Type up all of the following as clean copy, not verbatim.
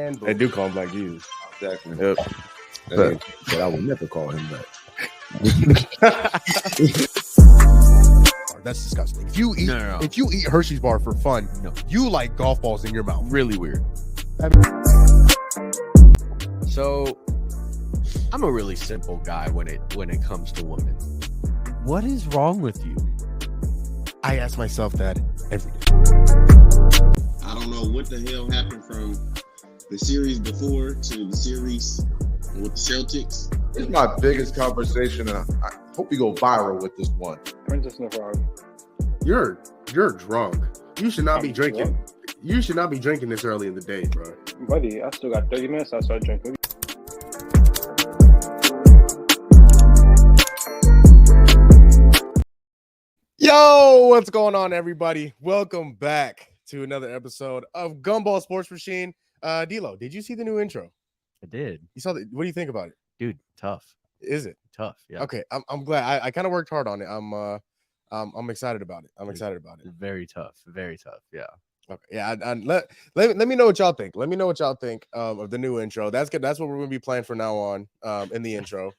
They do call him Black Jesus. Exactly. Yep. But I would never call him that. That's disgusting. If you eat, No. if you eat Hershey's bar for fun, you like golf balls in your mouth. Really weird. So, I'm a really simple guy when it comes to women. What is wrong with you? I ask myself that every day. I don't know what the hell happened from the series before to the series with the Celtics. It's my biggest conversation, and I hope we go viral with this one. Princess and the Frog. You're drunk. You should not be drinking. You should not be drinking this early in the day, bro. Buddy, I still got 30 minutes. I start drinking. Yo, what's going on, everybody? Welcome back to another episode of Gumball Sports Machine. DLO, did you see the new intro? I did. You saw what do you think about it? Dude, tough. Is it Tough, yeah. okay? I'm glad. I kind of worked hard on it. I'm excited about it. I'm excited about it. Very tough, yeah. Okay, yeah. Let me know what y'all think. Let me know what y'all think of the new intro. That's good. That's what we're gonna be playing from now on. In the intro.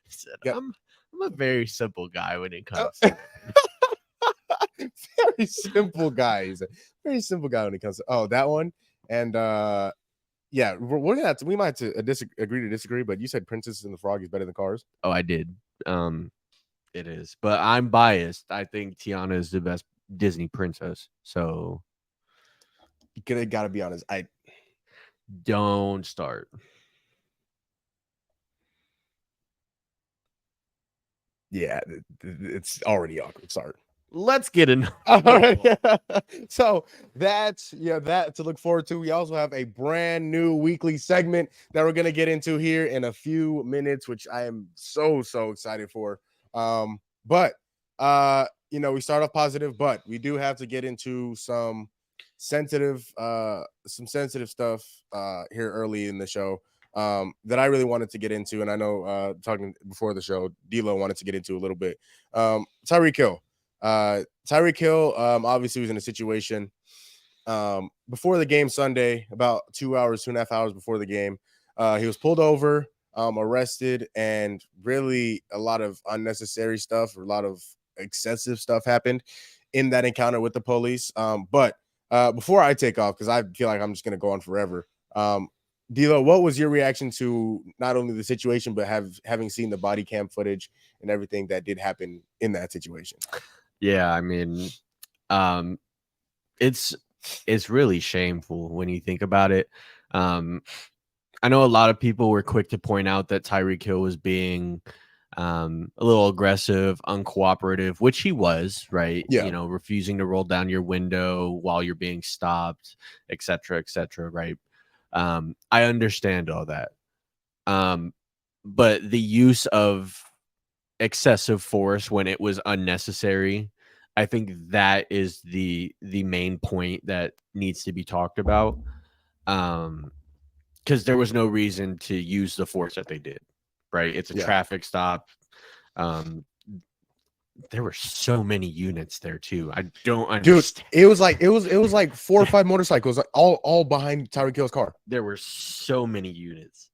Yep. I'm a very simple guy when it comes to Very simple guy. He's a very simple guy when it comes to that one. And yeah, we're gonna have to. We might have to agree to disagree. But you said Princess and the Frog is better than Cars. Oh, I did. It is, but I'm biased. I think Tiana is the best Disney princess. So You gotta be honest. I don't start. yeah, it's already awkward. Sorry. Let's get in. All right. So that's that to look forward to. We also have a brand new weekly segment that we're gonna get into here in a few minutes, which I am so excited for. But we start off positive, but we do have to get into some sensitive stuff here early in the show that I really wanted to get into, and I know talking before the show, DLO wanted to get into a little bit. Tyreek Hill. Tyreek Hill obviously was in a situation before the game Sunday, about 2.5 hours before the game. He was pulled over, arrested, and really a lot of unnecessary stuff, a lot of excessive stuff happened in that encounter with the police. But before I take off, because I feel like I'm just going to go on forever, Dilo, what was your reaction to not only the situation, but having seen the body cam footage and everything that did happen in that situation? Yeah, I mean, it's really shameful when you think about it. I know a lot of people were quick to point out that Tyreek Hill was being a little aggressive, uncooperative, which he was, right? Yeah. Refusing to roll down your window while you're being stopped, et cetera, right? I understand all that. But the use of excessive force when it was unnecessary, I think that is the main point that needs to be talked about. Because there was no reason to use the force that they did, right? It's a traffic stop. There were so many units there too. I don't understand. Dude, it was like 4 or 5 motorcycles, like all behind Tyreek Hill's car. There were so many units.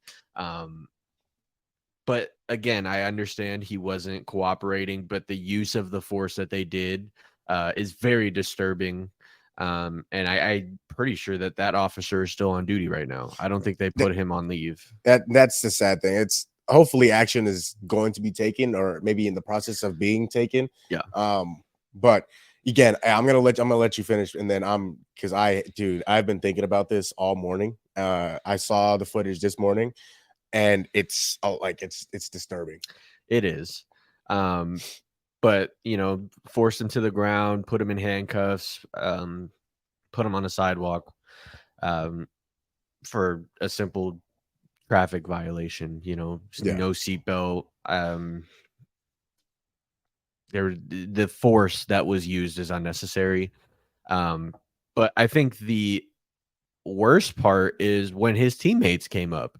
But again, I understand he wasn't cooperating, but the use of the force that they did is very disturbing. And I'm pretty sure that officer is still on duty right now. I don't think they put him on leave. That's the sad thing. It's hopefully action is going to be taken, or maybe in the process of being taken. Yeah. But again, I'm gonna let you finish, and then I've been thinking about this all morning. I saw the footage this morning, and it's disturbing. It is. But forced him to the ground, put him in handcuffs, put him on a sidewalk for a simple traffic violation, no seatbelt. The force that was used is unnecessary. But I think the worst part is when his teammates came up.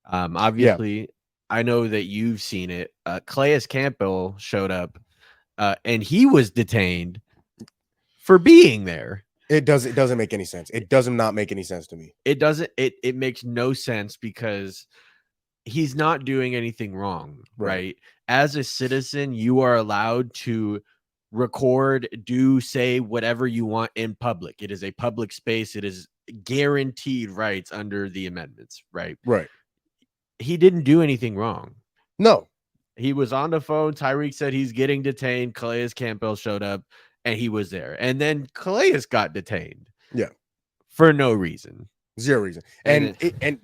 Obviously, I know that you've seen it. Calais Campbell showed up, and he was detained for being there. It doesn't make any sense. It does not make any sense to me. It doesn't. It makes no sense because he's not doing anything wrong, right? As a citizen, you are allowed to record, say whatever you want in public. It is a public space. It is guaranteed rights under the amendments, right? Right. He didn't do anything wrong. No. He was on the phone. Tyreek said he's getting detained. Calais Campbell showed up and he was there. And then Calais got detained. Yeah. For no reason. Zero reason. And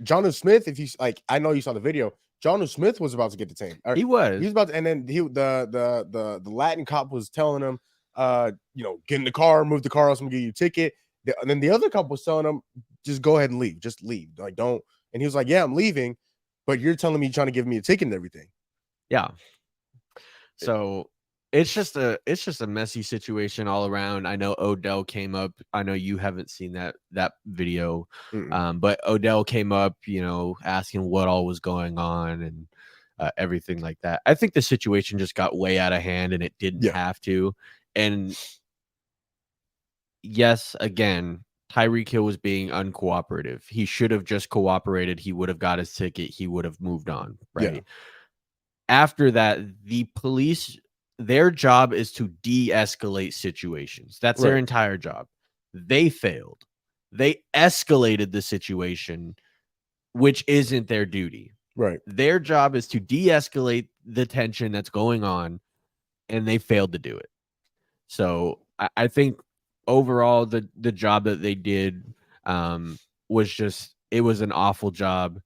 Jonnu Smith, if you like, I know you saw the video. Jonnu Smith was about to get detained. He was about to, and then the Latin cop was telling him, get in the car, move the car, else I'm gonna give you a ticket. And then the other cop was telling him, just go ahead and leave. Just leave. Like, don't. And he was like, yeah, I'm leaving, but you're telling me you're trying to give me a ticket and everything. Yeah. So it's just a messy situation all around. I know Odell came up. I know you haven't seen that video, but Odell came up, asking what all was going on and everything like that. I think the situation just got way out of hand and it didn't have to. And yes, again, Tyreek Hill was being uncooperative. He should have just cooperated. He would have got his ticket. He would have moved on, right? Yeah. After that, the police, their job is to de-escalate situations. That's their entire job. They failed. They escalated the situation, which isn't their duty. Right. Their job is to de-escalate the tension that's going on, and they failed to do it. So I think overall, the job that they did it was an awful job.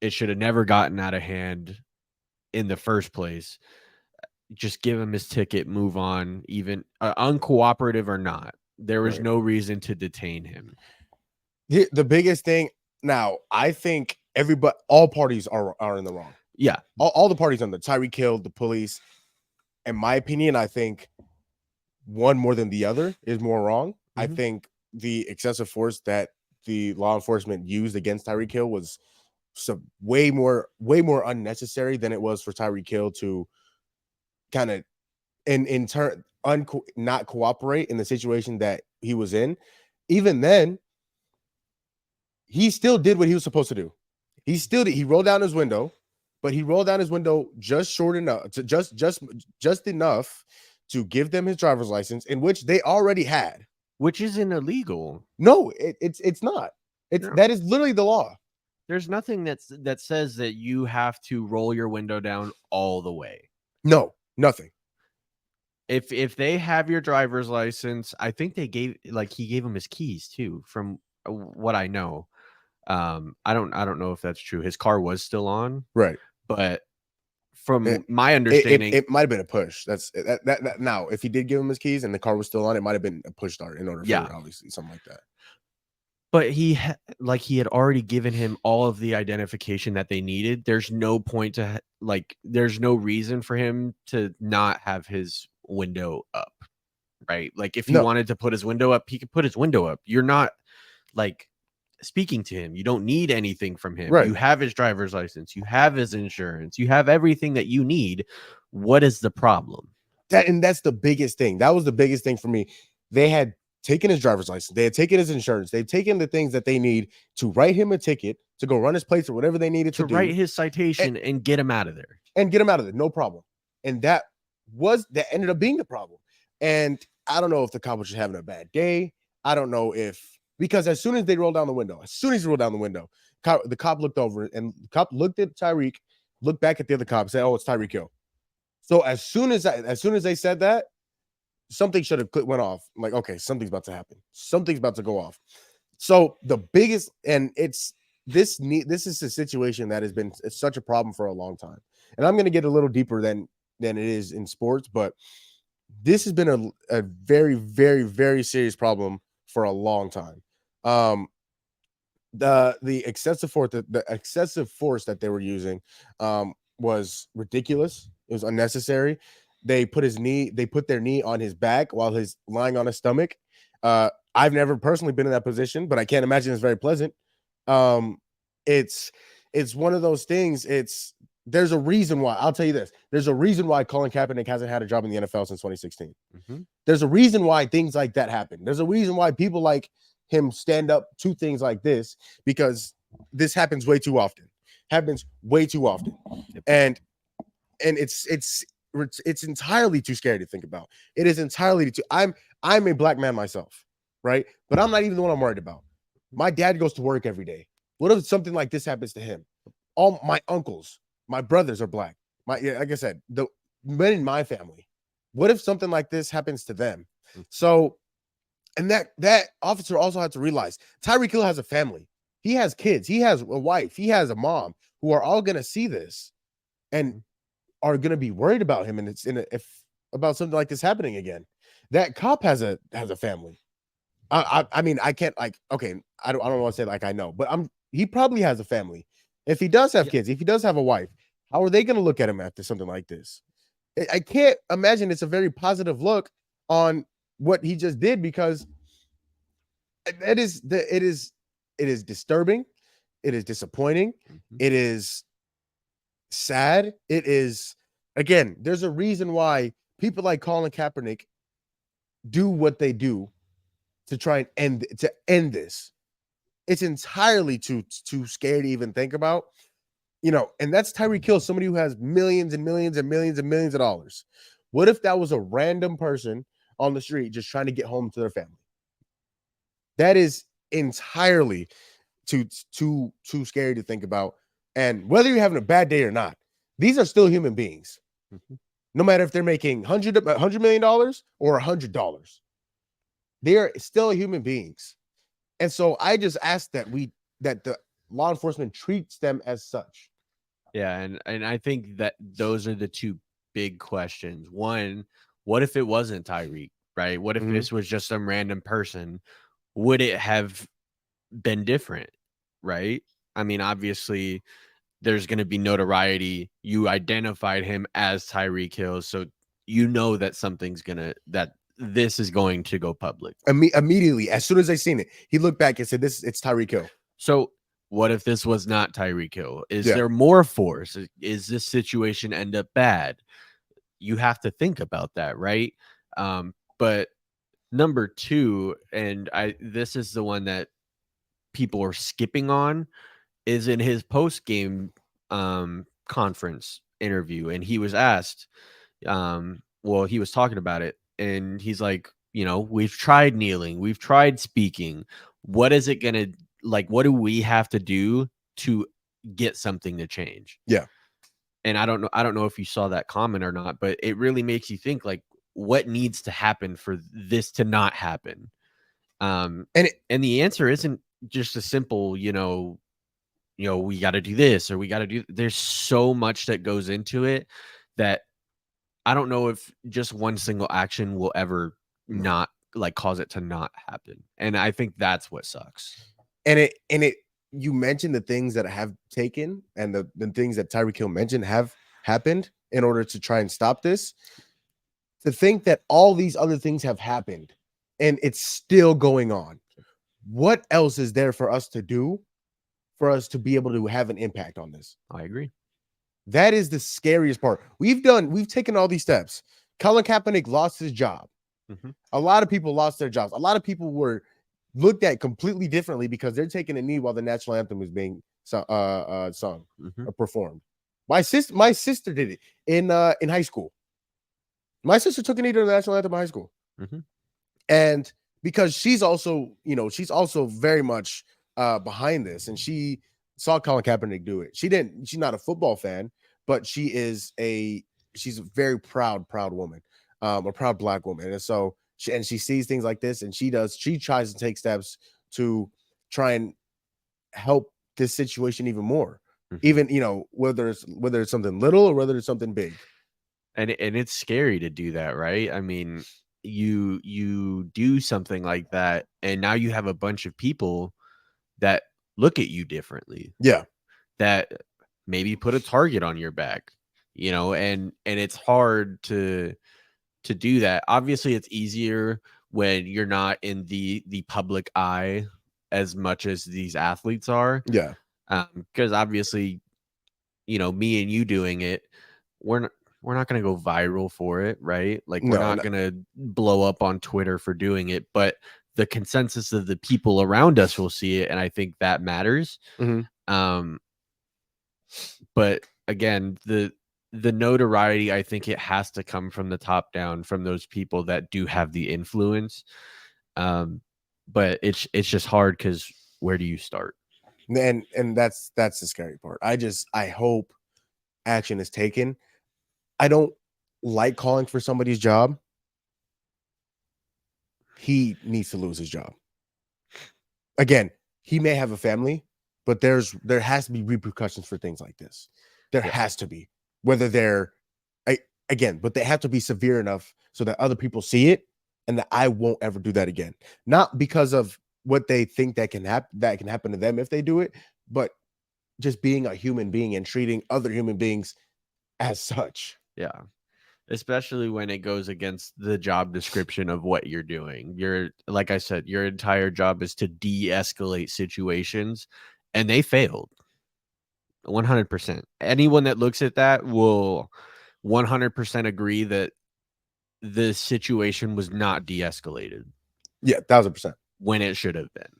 It should have never gotten out of hand in the first place. Just give him his ticket, move on, even uncooperative or not. There was no reason to detain him. The biggest thing now, I think all parties are in the wrong. Yeah. All the parties on the Tyreek Hill, the police. In my opinion, I think one more than the other is more wrong. I think the excessive force that the law enforcement used against Tyreek Hill was way more unnecessary than it was for Tyreek Hill to kind of in turn not cooperate in the situation that he was in. Even then, he still did what he was supposed to do. He rolled down his window, but he rolled down his window just short enough to just enough to give them his driver's license, in which they already had, which isn't illegal. No, it's not. That is literally the law. There's nothing that says that you have to roll your window down all the way. No, nothing. If they have your driver's license, I think he gave him his keys too, from what I know. I don't know if that's true. His car was still on, right? But from my understanding, it might have been a push. That's that. Now, if he did give him his keys and the car was still on, it might have been a push start in order for obviously something like that. But he had already given him all of the identification that they needed. There's no point to there's no reason for him to not have his window up, right? Like if he wanted to put his window up, he could put his window up. You're not speaking to him. You don't need anything from him. Right. You have his driver's license. You have his insurance. You have everything that you need. What is the problem? That's the biggest thing. That was the biggest thing for me. They had taken his driver's license. They had taken his insurance. They've taken the things that they need to write him a ticket, to go run his plates or whatever they needed to do. Write his citation and get him out of there. No problem. And that ended up being the problem. And I don't know if the cop was just having a bad day. I don't know because as soon as he rolled down the window, the cop looked over and the cop looked at Tyreek, looked back at the other cop, and said, "Oh, it's Tyreek Hill." So as soon as they said that, something should have went off. I'm like, okay, something's about to happen. Something's about to go off. So the biggest, and this is a situation that has been such a problem for a long time. And I'm going to get a little deeper than it is in sports, but this has been a very, very, very serious problem for a long time. The excessive force that they were using was ridiculous. It was unnecessary. They put their knee on his back while he's lying on his stomach. I've never personally been in that position, but I can't imagine it's very pleasant. It's one of those things. there's a reason why. I'll tell you this. There's a reason why Colin Kaepernick hasn't had a job in the NFL since 2016. There's a reason why things like that happen. There's a reason why people like him stand up to things like this, because this happens way too often. Happens way too often. And it's entirely too scary to think about. It is entirely too. I'm a black man myself, right? But I'm not even the one I'm worried about. My dad goes to work every day. What if something like this happens to him? All my uncles, my brothers are black. Like I said, the men in my family. What if something like this happens to them? So, and that officer also had to realize Tyreek Hill has a family. He has kids. He has a wife. He has a mom who are all going to see this and are going to be worried about him. And it's if about something like this happening again. That cop has a family. I mean, I can't okay. I don't want to say like I know, but he probably has a family. If he does have kids, if he does have a wife, how are they going to look at him after something like this? I can't imagine it's a very positive look on what he just did, because it is disturbing. It is disappointing. It is sad. It is, again, there's a reason why people like Colin Kaepernick do what they do to try and end this. It's entirely too scary to even think about, and that's Tyreek Hill, somebody who has millions and millions and millions and millions of dollars. What if that was a random person on the street just trying to get home to their family? That is entirely too scary to think about. And whether you're having a bad day or not, these are still human beings. No matter if they're making $100 million or $100, they are still human beings. And so I just ask that the law enforcement treats them as such. Yeah, and I think that those are the two big questions. One, what if it wasn't Tyreek, right? What if this was just some random person? Would it have been different, right? I mean, obviously, there's going to be notoriety. You identified him as Tyreek Hill, so you know that this is going to go public. Immediately, as soon as I seen it, he looked back and said, it's Tyreek Hill. So what if this was not Tyreek Hill? Is there more force? Is this situation end up bad? You have to think about that, right? But number two, and this is the one that people are skipping on, is in his post-game conference interview, and he was asked, he was talking about it, and he's like, we've tried kneeling, we've tried speaking. What is it gonna what do we have to do to get something to change? Yeah. And I don't know if you saw that comment or not, but it really makes you think, what needs to happen for this to not happen? And the answer isn't just a simple, we got to do this or we got to do. There's so much that goes into it that I don't know if just one single action will ever not cause it to not happen. And I think that's what sucks. And you mentioned the things that have taken and the things that Tyreek Hill mentioned have happened in order to try and stop this. To think that all these other things have happened and it's still going on. What else is there for us to do for us to be able to have an impact on this? I agree. That is the scariest part. We've taken all these steps. Colin Kaepernick lost his job. A lot of people lost their jobs. A lot of people were looked at completely differently because they're taking a knee while the national anthem was being sung or performed. My sister did it in high school. My sister took a knee to the national anthem in high school. And because she's also very much behind this, and she saw Colin Kaepernick do it. She's not a football fan, but she's a very proud woman, a proud Black woman. And so she sees things like this, and she tries to take steps to try and help this situation even more. Even, whether it's something little or whether it's something big. And it's scary to do that, right? I mean, you do something like that, and now you have a bunch of people that look at you differently. Yeah. That maybe put a target on your back, and it's hard to do that. Obviously, it's easier when you're not in the public eye as much as these athletes are. Yeah. Because obviously me and you doing it, we're not going to go viral for it, right? Like we're No, not going to blow up on Twitter for doing it, but the consensus of the people around us will see it, and I think that matters. Mhm. But again, the notoriety, I think it has to come from the top down, from those people that do have the influence. But it's just hard because where do you start? and that's the scary part. I hope action is taken. I don't like calling for somebody's job. He needs to lose his job. Again, he may have a family, but there has to be repercussions for things like this. There has to be, whether they're but they have to be severe enough so that other people see it and that I won't ever do that again. Not because of what they think that can happen to them if they do it, but just being a human being and treating other human beings as such. Yeah. Especially when it goes against the job description of what you're doing. Like I said, your entire job is to de-escalate situations, and they failed 100%. Anyone that looks at that will 100% agree that the situation was not de-escalated. Yeah, 1,000%. When it should have been.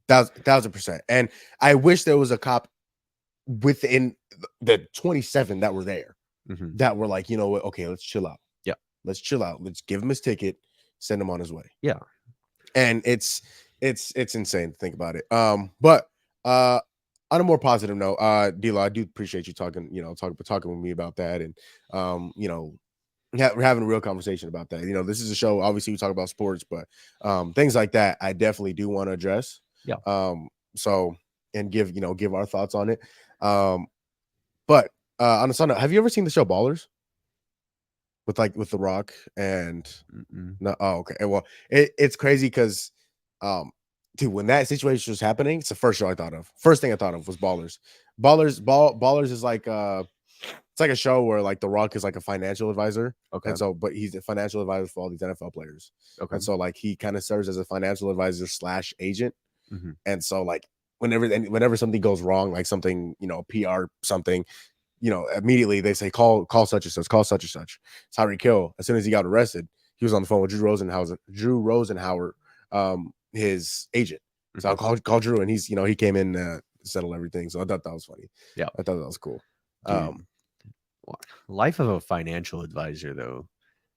1,000%. And I wish there was a cop within the 27 that were there that were like, you know what? Okay, let's chill out. Yeah. Let's chill out. Let's give him his ticket, send him on his way. Yeah. And it's insane to think about it. But on a more positive note, DLO, I do appreciate you talking with me about that. And we're having a real conversation about that. This is a show, obviously we talk about sports, but things like that I definitely do want to address. Yeah. So and give our thoughts on it. But on a side note, have you ever seen the show Ballers? With The Rock and no, oh, okay. Well, it's crazy because dude, when that situation was happening, it's the first show I thought of. First thing I thought of was Ballers. Ballers is like it's like a show where like The Rock is like a financial advisor. Okay. And so, but he's a financial advisor for all these NFL players. Okay. And so like he kind of serves as a financial advisor / agent. And so like whenever something goes wrong, like something, PR something, immediately they say call such and such, call such and such. Tyreek Hill, as soon as he got arrested, he was on the phone with Drew Rosenhauer, his agent. So I'll call Drew, and he's he came in to settle everything. So I thought that was funny. Yeah, I thought that was cool. Life of a financial advisor, though.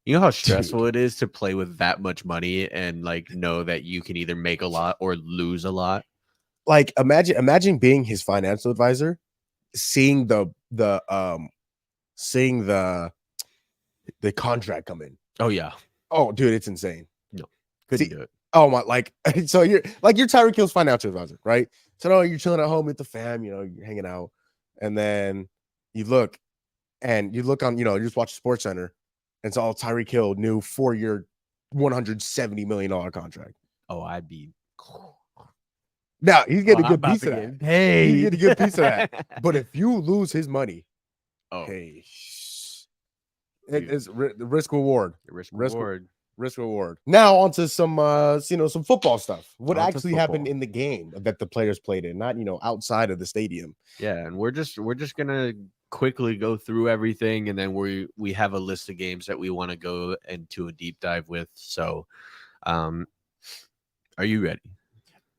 You know how stressful it is to play with that much money and like know that you can either make a lot or lose a lot. Like imagine being his financial advisor, seeing the contract come in. Oh yeah. Oh dude, it's insane. No, couldn't do it. Oh my, like so you're Tyreek Hill's financial advisor, right? So no, you're chilling at home with the fam, you're hanging out, and then you look on, you just watch Sports Center, and it's all Tyreek Hill new 4-year, $170 million contract. Oh, I'd be. Now he's getting a good piece of that. Hey, he's getting a good piece of that. But if you lose his money, hey, it's risk reward. Risk reward. Now onto some some football stuff. What actually happened in the game that the players played in, not outside of the stadium. Yeah, and we're just gonna quickly go through everything, and then we have a list of games that we want to go into a deep dive with. So, are you ready?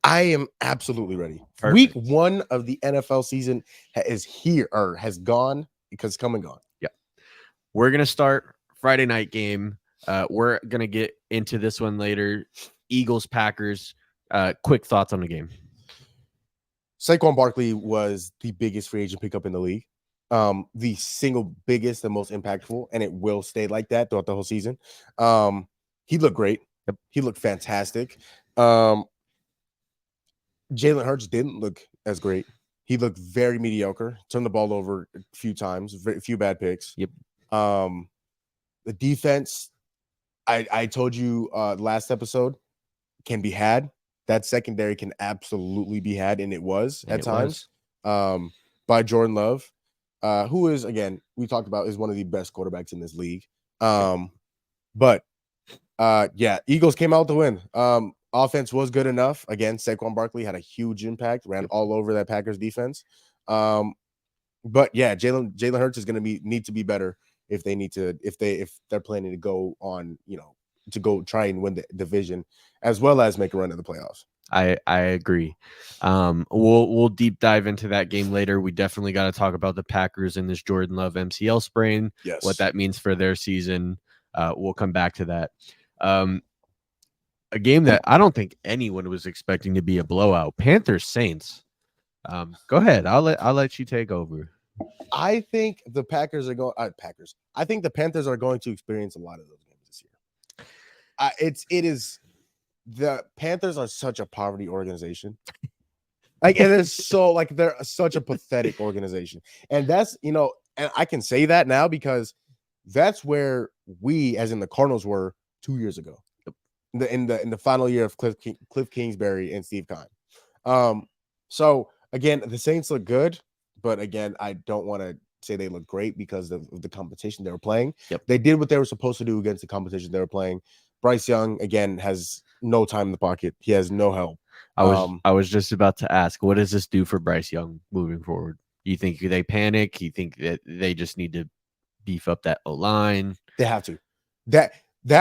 I am absolutely ready. Perfect. Week 1 of the NFL season is here, or has gone, because it's come and gone. Yeah, we're gonna start Friday night game. We're gonna get into this one later. Eagles, Packers. Quick thoughts on the game. Saquon Barkley was the biggest free agent pickup in the league. The single biggest and most impactful, and it will stay like that throughout the whole season. He looked great. Yep. He looked fantastic. Jalen Hurts didn't look as great. He looked very mediocre. Turned the ball over a few times. A few bad picks. Yep. The defense, I told you last episode, can be had. That secondary can absolutely be had, and it was at times by Jordan Love, who is, again, we talked about, is one of the best quarterbacks in this league. But Eagles came out to win. Offense was good enough. Again, Saquon Barkley had a huge impact, ran all over that Packers defense. But yeah, Jalen Hurts is going to need to be better if they're planning to go on, to go try and win the division as well as make a run at the playoffs. I agree. We'll deep dive into that game later. We definitely got to talk about the Packers and this Jordan Love MCL sprain. Yes. What that means for their season. We'll come back to that. A game that I don't think anyone was expecting to be a blowout. Panthers Saints. Go ahead. I'll let you take over. I think the Packers are going. I think the Panthers are going to experience a lot of those games this year. The Panthers are such a poverty organization. Like it is so like they're such a pathetic organization, and that's and I can say that now because that's where we, as in the Cardinals, were 2 years ago, in the final year of Cliff Kingsbury and Steve Keim. So again, the Saints look good. But again, I don't want to say they look great because of the competition they were playing. Yep. They did what they were supposed to do against the competition they were playing. Bryce Young, again, has no time in the pocket. He has no help. I was just about to ask, what does this do for Bryce Young moving forward? You think they panic? You think that they just need to beef up that O-line? They have to. That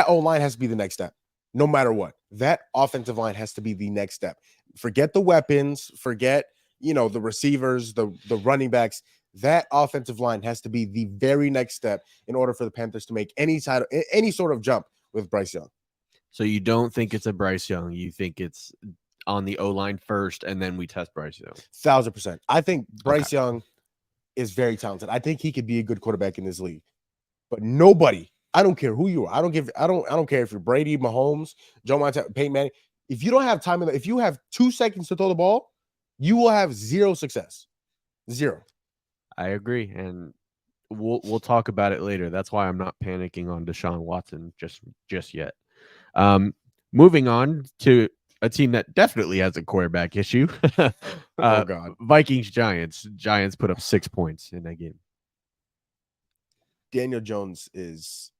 O-line has to be the next step, no matter what. That offensive line has to be the next step. Forget the weapons. Forget the receivers, the running backs. That offensive line has to be the very next step in order for the Panthers to make any sort of jump with Bryce Young. So you don't think it's a Bryce Young? You think it's on the O-line first, and then we test Bryce Young? 1,000%. I think Bryce Young is very talented. I think he could be a good quarterback in this league. But nobody, I don't care who you are. I don't care if you're Brady, Mahomes, Joe Montana, Peyton Manning. If you don't have time, if you have 2 seconds to throw the ball, you will have zero success. Zero. I agree, and we'll talk about it later. That's why I'm not panicking on Deshaun Watson just yet. Moving on to a team that definitely has a quarterback issue. Oh God. Vikings Giants. Giants put up 6 points in that game. Daniel Jones is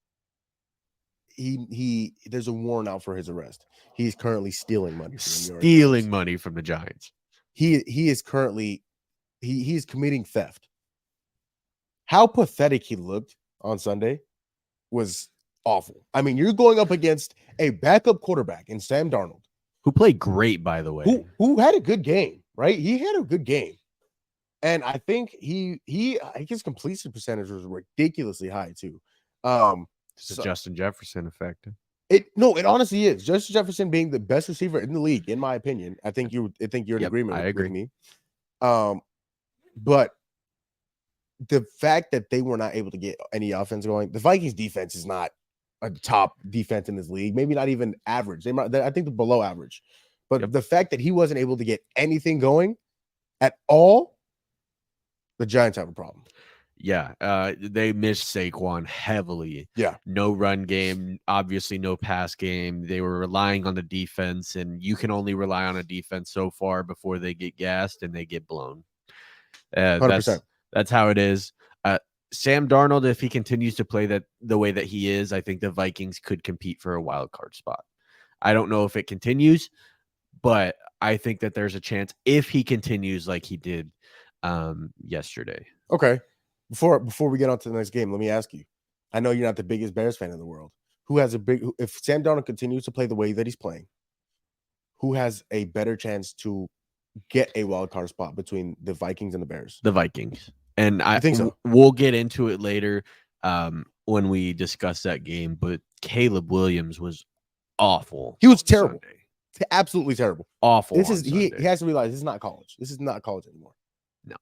there's a warrant out for his arrest. He's currently stealing money From the Giants. He is currently he's committing theft. How pathetic he looked on Sunday was awful. I mean, you're going up against a backup quarterback in Sam Darnold, who played great, by the way. Who had a good game, right? He had a good game. And I think his completion percentage was ridiculously high too. It's a Justin Jefferson effect. It honestly is. Justin Jefferson being the best receiver in the league, in my opinion. I think you're in agreement with me. But the fact that they were not able to get any offense going, the Vikings defense is not a top defense in this league. Maybe not even average. I think they're below average. But the fact that he wasn't able to get anything going at all, the Giants have a problem. Yeah, they missed Saquon heavily. Yeah. No run game, obviously no pass game. They were relying on the defense, and you can only rely on a defense so far before they get gassed and they get blown. 100%. That's how it is. Sam Darnold, if he continues to play the way that he is, I think the Vikings could compete for a wild card spot. I don't know if it continues, but I think that there's a chance if he continues like he did yesterday. Okay. Before we get on to the next game, let me ask you. I know you're not the biggest Bears fan in the world. If Sam Darnold continues to play the way that he's playing, who has a better chance to get a wild card spot between the Vikings and the Bears? The Vikings. And I think so. We'll get into it later when we discuss that game, but Caleb Williams was awful. He was terrible. Sunday. Absolutely terrible. Awful. He has to realize this is not college. This is not college anymore. No.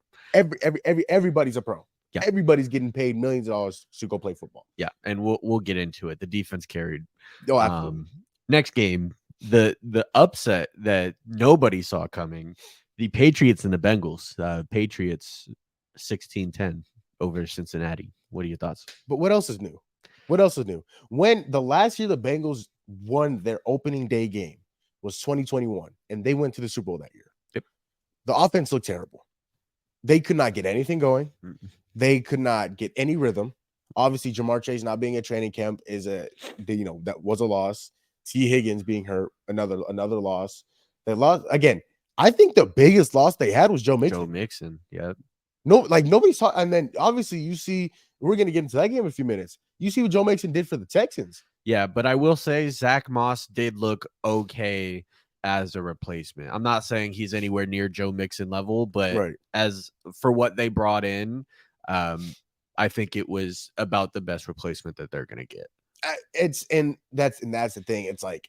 Everybody's a pro. Yeah. Everybody's getting paid millions of dollars to go play football. Yeah, and we'll get into it. The defense carried. Oh, absolutely. Next game, the upset that nobody saw coming, the Patriots and the Bengals. Patriots 16-10 over Cincinnati. What are your thoughts? But what else is new? When the last year the Bengals won their opening day game was 2021, and they went to the Super Bowl that year. Yep. The offense looked terrible. They could not get anything going. Mm-mm. They could not get any rhythm. Obviously, Jamar Chase not being at training camp that was a loss. T. Higgins being hurt, another loss. They lost again. I think the biggest loss they had was Joe Mixon. Yeah. No, like nobody's talking. And then obviously you see, we're gonna get into that game in a few minutes. You see what Joe Mixon did for the Texans. Yeah, but I will say Zach Moss did look okay as a replacement. I'm not saying he's anywhere near Joe Mixon level, but Right. as for what they brought in, I think it was about the best replacement that they're gonna get. That's the thing. It's like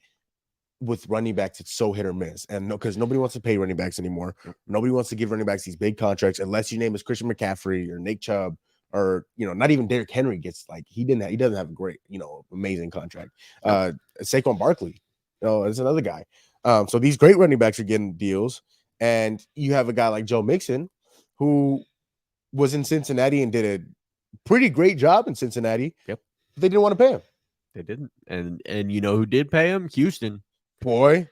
with running backs, it's so hit or miss, and because nobody wants to pay running backs anymore. Nobody wants to give running backs these big contracts unless your name is Christian McCaffrey or Nick Chubb or not even Derrick Henry gets like he doesn't have a great amazing contract. Saquon Barkley, is another guy. So these great running backs are getting deals, and you have a guy like Joe Mixon who was in Cincinnati and did a pretty great job in Cincinnati. Yep, they didn't want to pay him. They didn't, and you know who did pay him? Houston. Boy,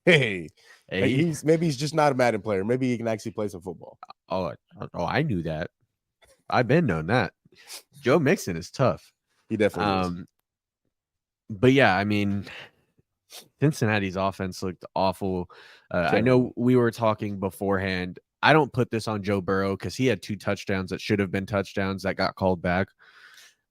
hey, Hey. he's just not a Madden player. Maybe he can actually play some football. Oh, I knew that. I've been known that. Joe Mixon is tough. He definitely is. But yeah, I mean, Cincinnati's offense looked awful. I know we were talking beforehand. I don't put this on Joe Burrow because he had 2 touchdowns that should have been touchdowns that got called back.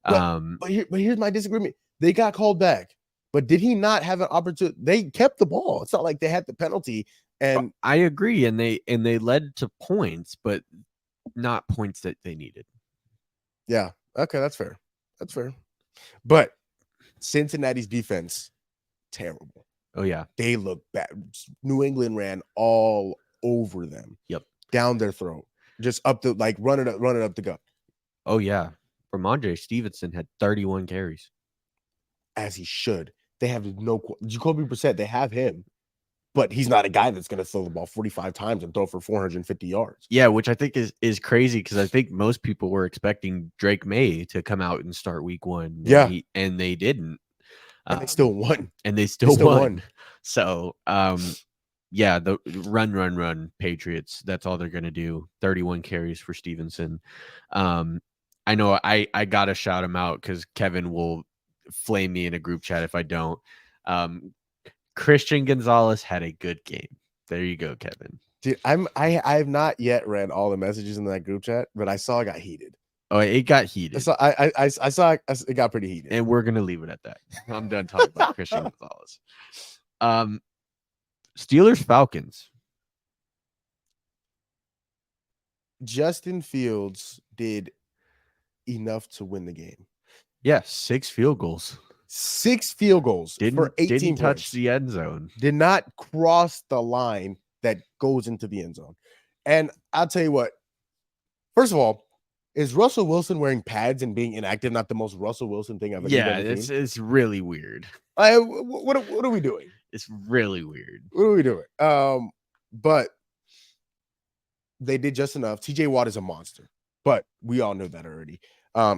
But here's my disagreement. They got called back, but did he not have an opportunity? They kept the ball. It's not like they had the penalty. And I agree, and they led to points, but not points that they needed. Yeah. Okay, that's fair. That's fair. But Cincinnati's defense, terrible. Oh yeah, they look bad. New England ran all over them. Yep, down their throat, just up the run it up the gut. Oh yeah, Ramondre Stevenson had 31 carries, as he should. They have no Jacoby Brissett. They have him, but he's not a guy that's going to throw the ball 45 times and throw for 450 yards. Yeah, which I think is crazy because I think most people were expecting Drake May to come out and start week 1. Yeah, and they didn't. And they still won. And they still won. So, yeah, the run Patriots. That's all they're going to do. 31 carries for Stevenson. I know I got to shout him out because Kevin will flame me in a group chat if I don't. Christian Gonzalez had a good game. There you go, Kevin. Dude, I have not yet read all the messages in that group chat, but I saw it got heated. Oh, it got heated. So I saw it got pretty heated. And we're gonna leave it at that. I'm done talking about Christian Gonzalez. Steelers Falcons. Justin Fields did enough to win the game. Yeah, 6 field goals. 6 field goals for 18 didn't touch points. the end zone. Did not cross the line that goes into the end zone. And I'll tell you what. First of all, is Russell Wilson wearing pads and being inactive not the most Russell Wilson thing I've ever seen? It's really weird. What are we doing? It's really weird. What are we doing? But they did just enough. TJ Watt is a monster, but we all knew that already.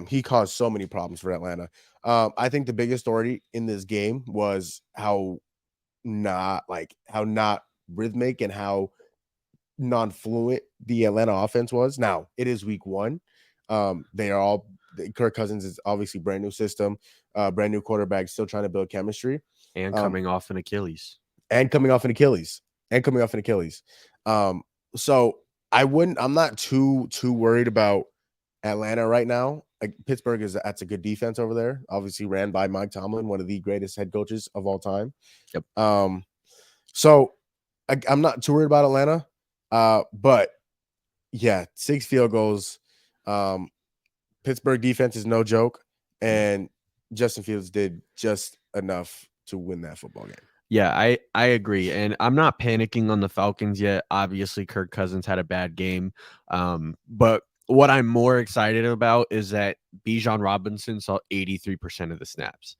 He caused so many problems for Atlanta. I think the biggest story in this game was how not rhythmic and how non-fluent the Atlanta offense was. Now it is week 1. Kirk Cousins is obviously brand new system, brand new quarterback, still trying to build chemistry, and coming off an Achilles. So I'm not too worried about Atlanta right now. Like Pittsburgh that's a good defense over there. Obviously ran by Mike Tomlin, one of the greatest head coaches of all time. Yep. So I'm not too worried about Atlanta. But yeah, 6 field goals. Pittsburgh defense is no joke, and Justin Fields did just enough to win that football game. Yeah, I agree, and I'm not panicking on the Falcons yet. Obviously, Kirk Cousins had a bad game, but what I'm more excited about is that Bijan Robinson saw 83% of the snaps.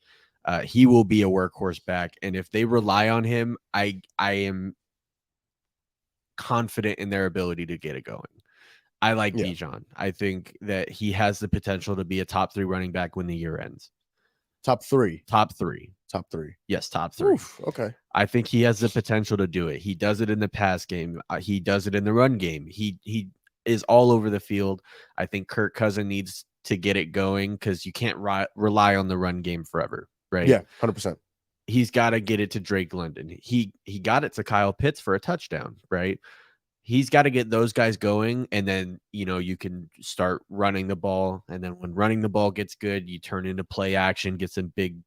He will be a workhorse back, and if they rely on him, I am confident in their ability to get it going. I like Bijan. I think that he has the potential to be a top 3 running back when the year ends. Top 3. Yes, top 3. Oof, okay. I think he has the potential to do it. He does it in the pass game. He does it in the run game. He is all over the field. I think Kirk Cousins needs to get it going because you can't rely on the run game forever, right? Yeah, 100%. He's got to get it to Drake London. He got it to Kyle Pitts for a touchdown, right? he's got to get those guys going, and then you can start running the ball, and then when running the ball gets good, you turn into play action, get some big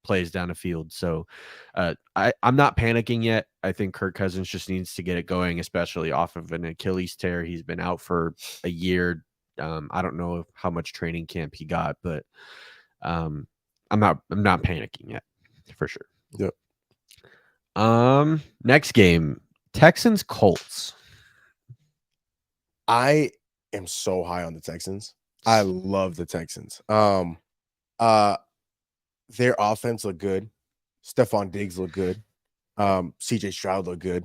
plays down the field. So I'm not panicking yet. I think Kirk Cousins just needs to get it going, especially off of an Achilles tear. He's been out for a year. I don't know how much training camp he got, but I'm not panicking yet for sure. Yep. Next game, Texans Colts. I am so high on the Texans. I love the Texans. Their offense looked good. Stephon Diggs looked good. CJ Stroud looked good.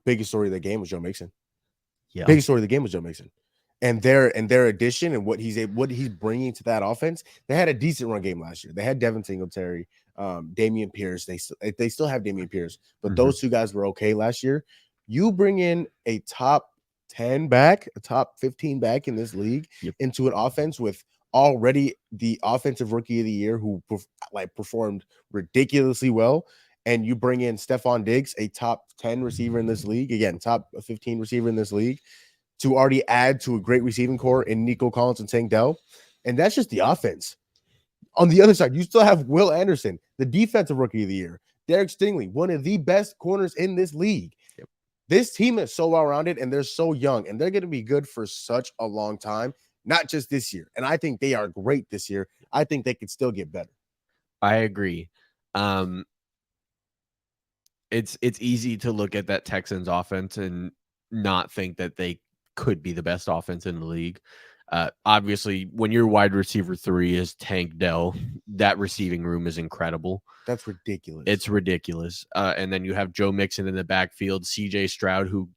Biggest story of the game was Joe Mixon. Yeah. Biggest story of the game was Joe Mixon. And their addition and what he's bringing to that offense. They had a decent run game last year. They had Devin Singletary, Damian Pierce. They still have Damian Pierce, but those two guys were okay last year. You bring in a top 10 back, a top 15 back in this league into an offense with already the offensive rookie of the year who performed ridiculously well, and you bring in Stephon Diggs, a top 10 receiver in this league, again, top 15 receiver in this league, to already add to a great receiving core in Nico Collins and Tank Dell. And that's just the offense. On the other side, you still have Will Anderson, the defensive rookie of the year, Derek Stingley, one of the best corners in this league. This team is so well-rounded, and they're so young, and they're going to be good for such a long time, not just this year. And I think they are great this year. I think they could still get better. I agree. It's easy to look at that Texans offense and not think that they could be the best offense in the league. Obviously, when your wide receiver 3 is Tank Dell, that receiving room is incredible. That's ridiculous. It's ridiculous. And then you have Joe Mixon in the backfield, CJ Stroud, who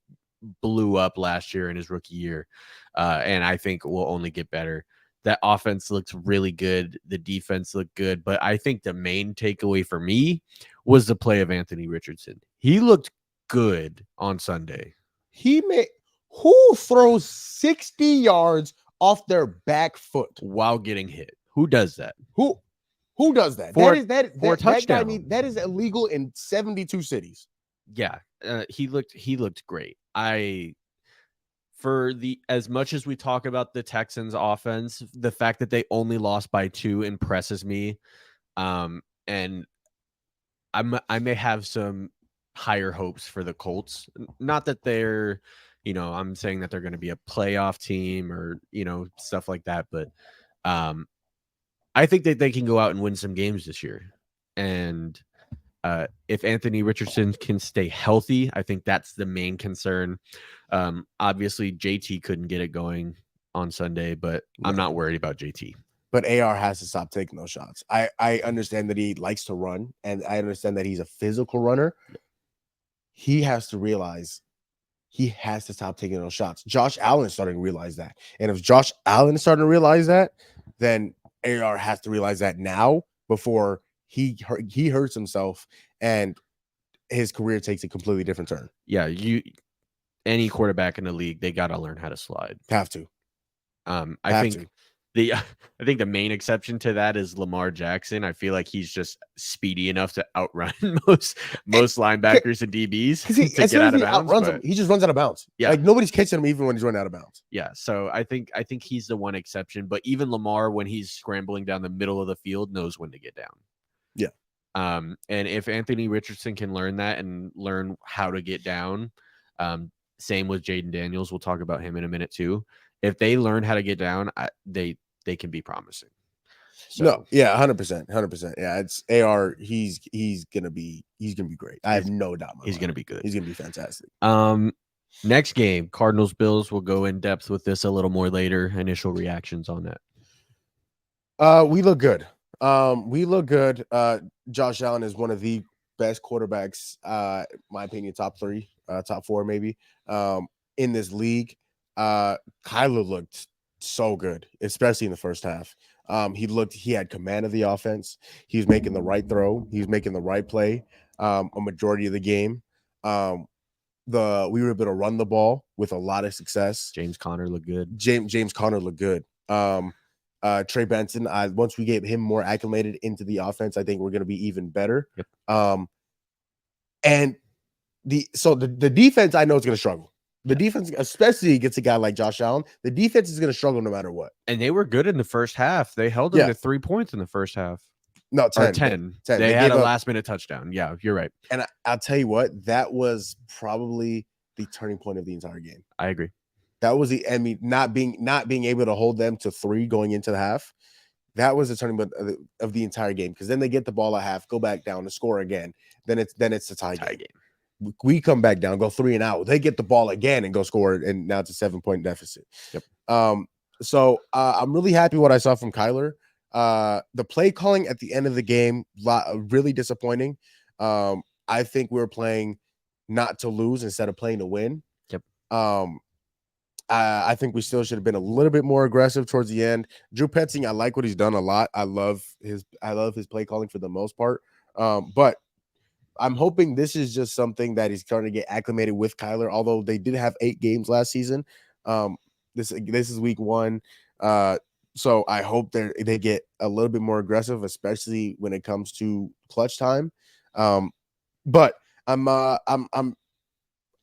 blew up last year in his rookie year, and I think will only get better. That offense looks really good. The defense looked good. But I think the main takeaway for me was the play of Anthony Richardson. He looked good on Sunday. Who throws 60 yards off their back foot while getting hit? Who does that? Who does that? That is illegal in 72 cities. Yeah, he looked great. As much as we talk about the Texans offense, the fact that they only lost by 2 impresses me. And I may have some higher hopes for the Colts. Not that they're, I'm saying that they're going to be a playoff team or, stuff like that. But I think that they can go out and win some games this year. And if Anthony Richardson can stay healthy, I think that's the main concern. Obviously, JT couldn't get it going on Sunday, but I'm not worried about JT. But AR has to stop taking those shots. I understand that he likes to run, and I understand that he's a physical runner. He has to realize he has to stop taking those shots. Josh Allen is starting to realize that. And if Josh Allen is starting to realize that, then AR has to realize that now before he hurts himself and his career takes a completely different turn. Yeah, any quarterback in the league, they got to learn how to slide. Have to. I think the main exception to that is Lamar Jackson. I feel like he's just speedy enough to outrun most linebackers and DBs to get out of bounds. He just runs out of bounds. Yeah, like nobody's catching him even when he's running out of bounds. Yeah, so I think he's the one exception. But even Lamar, when he's scrambling down the middle of the field, knows when to get down. Yeah. And if Anthony Richardson can learn that and learn how to get down, same with Jaden Daniels. We'll talk about him in a minute too. If they learn how to get down, they can be promising. So, no, yeah, 100%. Yeah, it's AR. He's gonna be great. I have no doubt. He's gonna be good. He's gonna be fantastic. Next game, Cardinals Bills. We'll go in depth with this a little more later. Initial reactions on that. We look good. Josh Allen is one of the best quarterbacks, my opinion, top 3, top 4, maybe, in this league. Kyler looked so good, especially in the first half. He had command of the offense. He was making the right throw. He was making the right play a majority of the game. We were able to run the ball with a lot of success. James Conner looked good. James Conner looked good. Trey Benson, once we get him more acclimated into the offense, I think we're going to be even better. Yep. And the defense I know is going to struggle. The defense, especially against a guy like Josh Allen, the defense is going to struggle no matter what. And they were good in the first half. They held them to 3 points in the first half. No, 10. Or 10. 10. They had a last-minute touchdown. Yeah, you're right. And I'll tell you what, that was probably the turning point of the entire game. I agree. That was not being able to hold them to 3 going into the half. That was the turning point of the entire game, because then they get the ball at half, go back down to score again. Then it's a tie game. We come back down, go 3 and out. They get the ball again and go score, and now it's a 7-point deficit. Yep. So I'm really happy what I saw from Kyler. The play calling at the end of the game, really disappointing. I think we were playing not to lose instead of playing to win. Yep. I think we still should have been a little bit more aggressive towards the end. Drew Petzing, I like what he's done a lot. I love his play calling for the most part. But I'm hoping this is just something that he's starting to get acclimated with Kyler, although they did have 8 games last season. This is week 1. So I hope they get a little bit more aggressive, especially when it comes to clutch time. But I'm a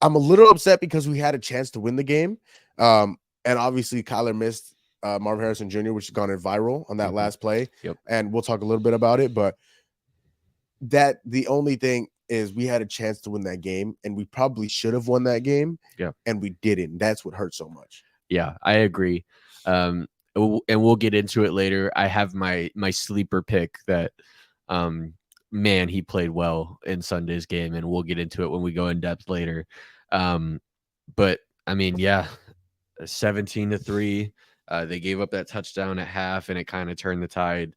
little upset because we had a chance to win the game. And obviously Kyler missed Marvin Harrison Jr., which has gone viral on that last play. Yep. And we'll talk a little bit about it, but the only thing is we had a chance to win that game, and we probably should have won that game. Yeah. And we didn't. That's what hurt so much. Yeah, I agree. And we'll get into it later. I have my sleeper pick that, man, he played well in Sunday's game, and we'll get into it when we go in depth later. But I mean, yeah, 17-3. They gave up that touchdown at half, and it kind of turned the tide.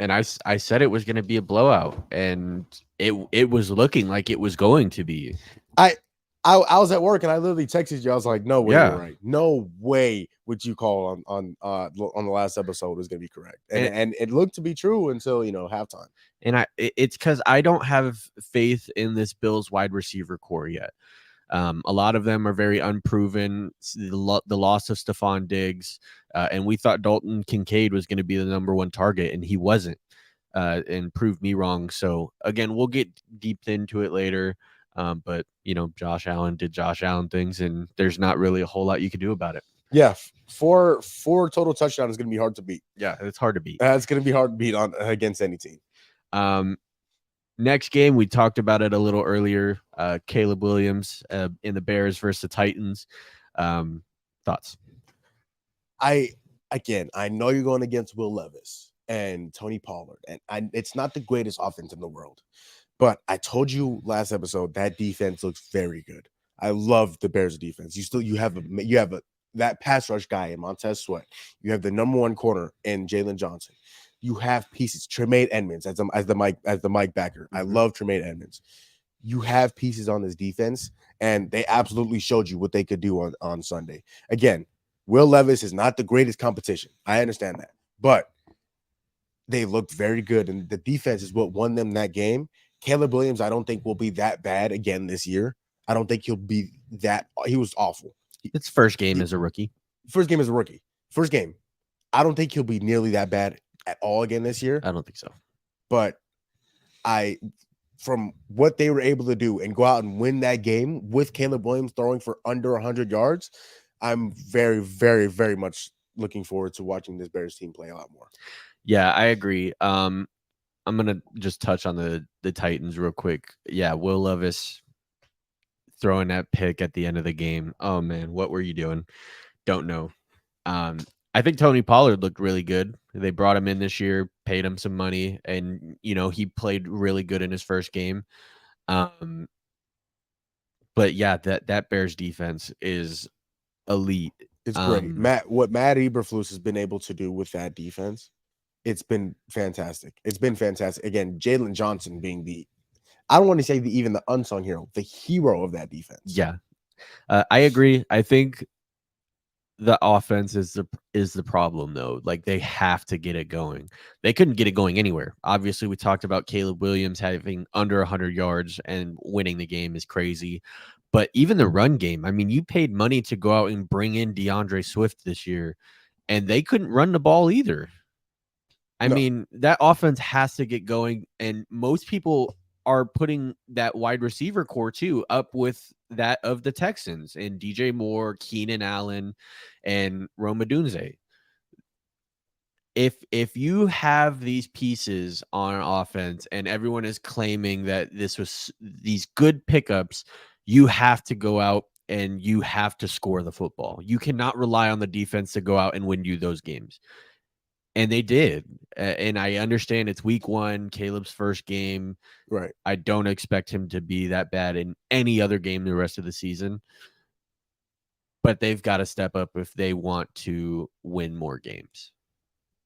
And I said it was going to be a blowout, and it was looking like it was going to be. I was at work and I literally texted you. I was like, "No way, you're right. No way would you call on the last episode was going to be correct." And it looked to be true until halftime. And it's because I don't have faith in this Bills wide receiver core yet. A lot of them are very unproven. The loss of Stephon Diggs, and we thought Dalton Kincaid was going to be the number 1 target, and he wasn't, and proved me wrong. So again, we'll get deep into it later. But Josh Allen did Josh Allen things, and there's not really a whole lot you can do about it. Yeah, four total touchdowns is going to be hard to beat. Yeah, it's hard to beat. It's going to be hard to beat against any team. Next game, we talked about it a little earlier. Caleb Williams in the Bears versus the Titans. Thoughts? I know you're going against Will Levis and Tony Pollard, and it's not the greatest offense in the world. But I told you last episode that defense looks very good. I love the Bears defense. You have that pass rush guy in Montez Sweat. You have the number 1 corner in Jalen Johnson. You have pieces. Tremaine Edmonds as the Mike backer. I love Tremaine Edmonds. You have pieces on this defense, and they absolutely showed you what they could do on Sunday. Again, Will Levis is not the greatest competition. I understand that, but they looked very good, and the defense is what won them that game. Caleb Williams, I don't think will be that bad again this year. I don't think he'll be that. He was awful. It's first game as a rookie. First game. I don't think he'll be nearly that bad at all again this year. I don't think so. But from what they were able to do and go out and win that game with Caleb Williams throwing for under 100 yards, I'm very, very, very much looking forward to watching this Bears team play a lot more. Yeah, I agree. I'm going to just touch on the Titans real quick. Yeah, Will Levis throwing that pick at the end of the game. Oh, man, what were you doing? Don't know. I think Tony Pollard looked really good. They brought him in this year, paid him some money, and, he played really good in his first game. But, yeah, that Bears defense is elite. It's great. What Matt Eberflus has been able to do with that defense, it's been fantastic. Again, Jalen Johnson being I don't want to say even the unsung hero, the hero of that defense. Yeah, I agree. I think the offense is the problem, though. Like, they have to get it going. They couldn't get it going anywhere. Obviously, we talked about Caleb Williams having under 100 yards and winning the game is crazy. But even the run game, I mean, you paid money to go out and bring in DeAndre Swift this year, and they couldn't run the ball either. I mean, that offense has to get going, and most people are putting that wide receiver core too up with that of the Texans and DJ Moore, Keenan Allen, and Rome Odunze. If you have these pieces on offense and everyone is claiming that this was these good pickups, you have to go out and you have to score the football. You cannot rely on the defense to go out and win you those games. And they did. And I understand it's week 1, Caleb's first game. Right. I don't expect him to be that bad in any other game the rest of the season. But they've got to step up if they want to win more games.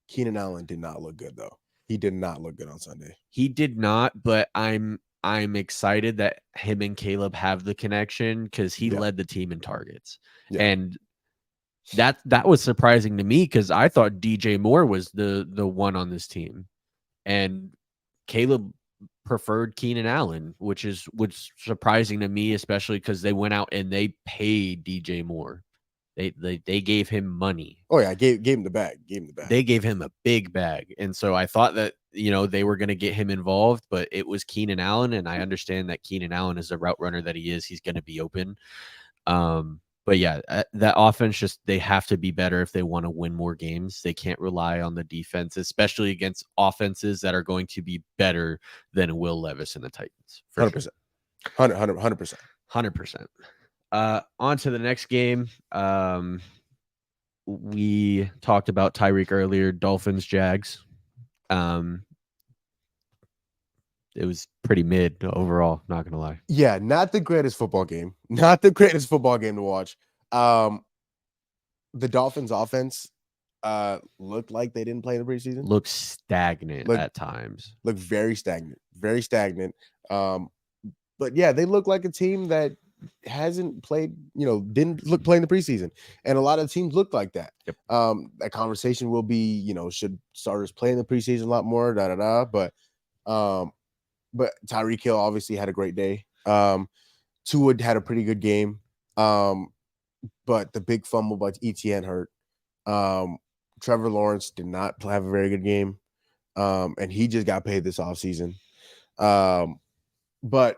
Keenan Allen did not look good, though. He did not look good on Sunday. He did not, but I'm excited that him and Caleb have the connection because he led the team in targets. Yeah. And that was surprising to me because I thought DJ Moore was the one on this team. And Caleb preferred Keenan Allen, which surprising to me, especially because they went out and they paid DJ Moore. They gave him money. Oh yeah, gave him the bag. They gave him a big bag, and so I thought that they were going to get him involved, but it was Keenan Allen, and I understand that Keenan Allen is the route runner that he is. He's going to be open. But yeah, that offense they have to be better if they want to win more games. They can't rely on the defense, especially against offenses that are going to be better than Will Levis and the Titans. 100%. 100%. 100%. On to the next game. We talked about Tyreek earlier, Dolphins, Jags. It was pretty mid overall, not gonna lie. Yeah, not the greatest football game. Not the greatest football game to watch. The Dolphins offense looked like they didn't play in the preseason. Looked stagnant at times. Looked very stagnant. Very stagnant. But yeah, they look like a team that hasn't played, didn't play in the preseason. And a lot of teams look like that. Yep. That conversation will be, should starters play in the preseason a lot more, But Tyreek Hill obviously had a great day. Tua had a pretty good game. But the big fumble by ETN hurt. Trevor Lawrence did not have a very good game. And he just got paid this offseason. But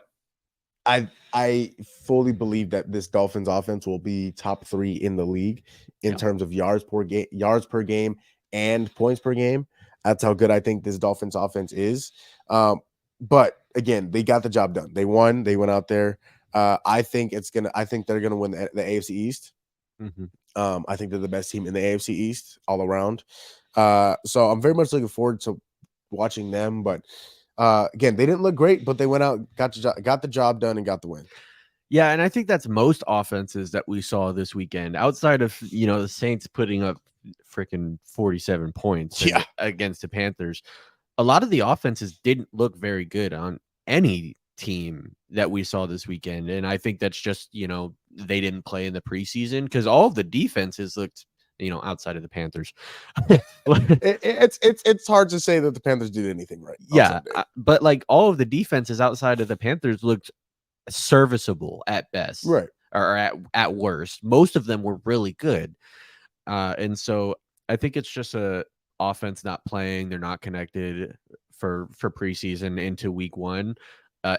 I fully believe that this Dolphins offense will be top 3 in the league in terms of yards per game and points per game. That's how good I think this Dolphins offense is. But again, they got the job done. They won. They went out there. I think they're gonna win the AFC East. Mm-hmm. I think they're the best team in the AFC East all around. So I'm very much looking forward to watching them. But again, they didn't look great, but they went out, got the job done, and got the win. Yeah, and I think that's most offenses that we saw this weekend, outside of the Saints putting up freaking 47 points against the Panthers. A lot of the offenses didn't look very good on any team that we saw this weekend. And I think that's just, they didn't play in the preseason because all of the defenses looked, outside of the Panthers. It's hard to say that the Panthers did anything right. Yeah. But like all of the defenses outside of the Panthers looked serviceable at best. Right. Or at worst. Most of them were really good. And so I think it's just a offense not playing. They're not connected for preseason into week 1.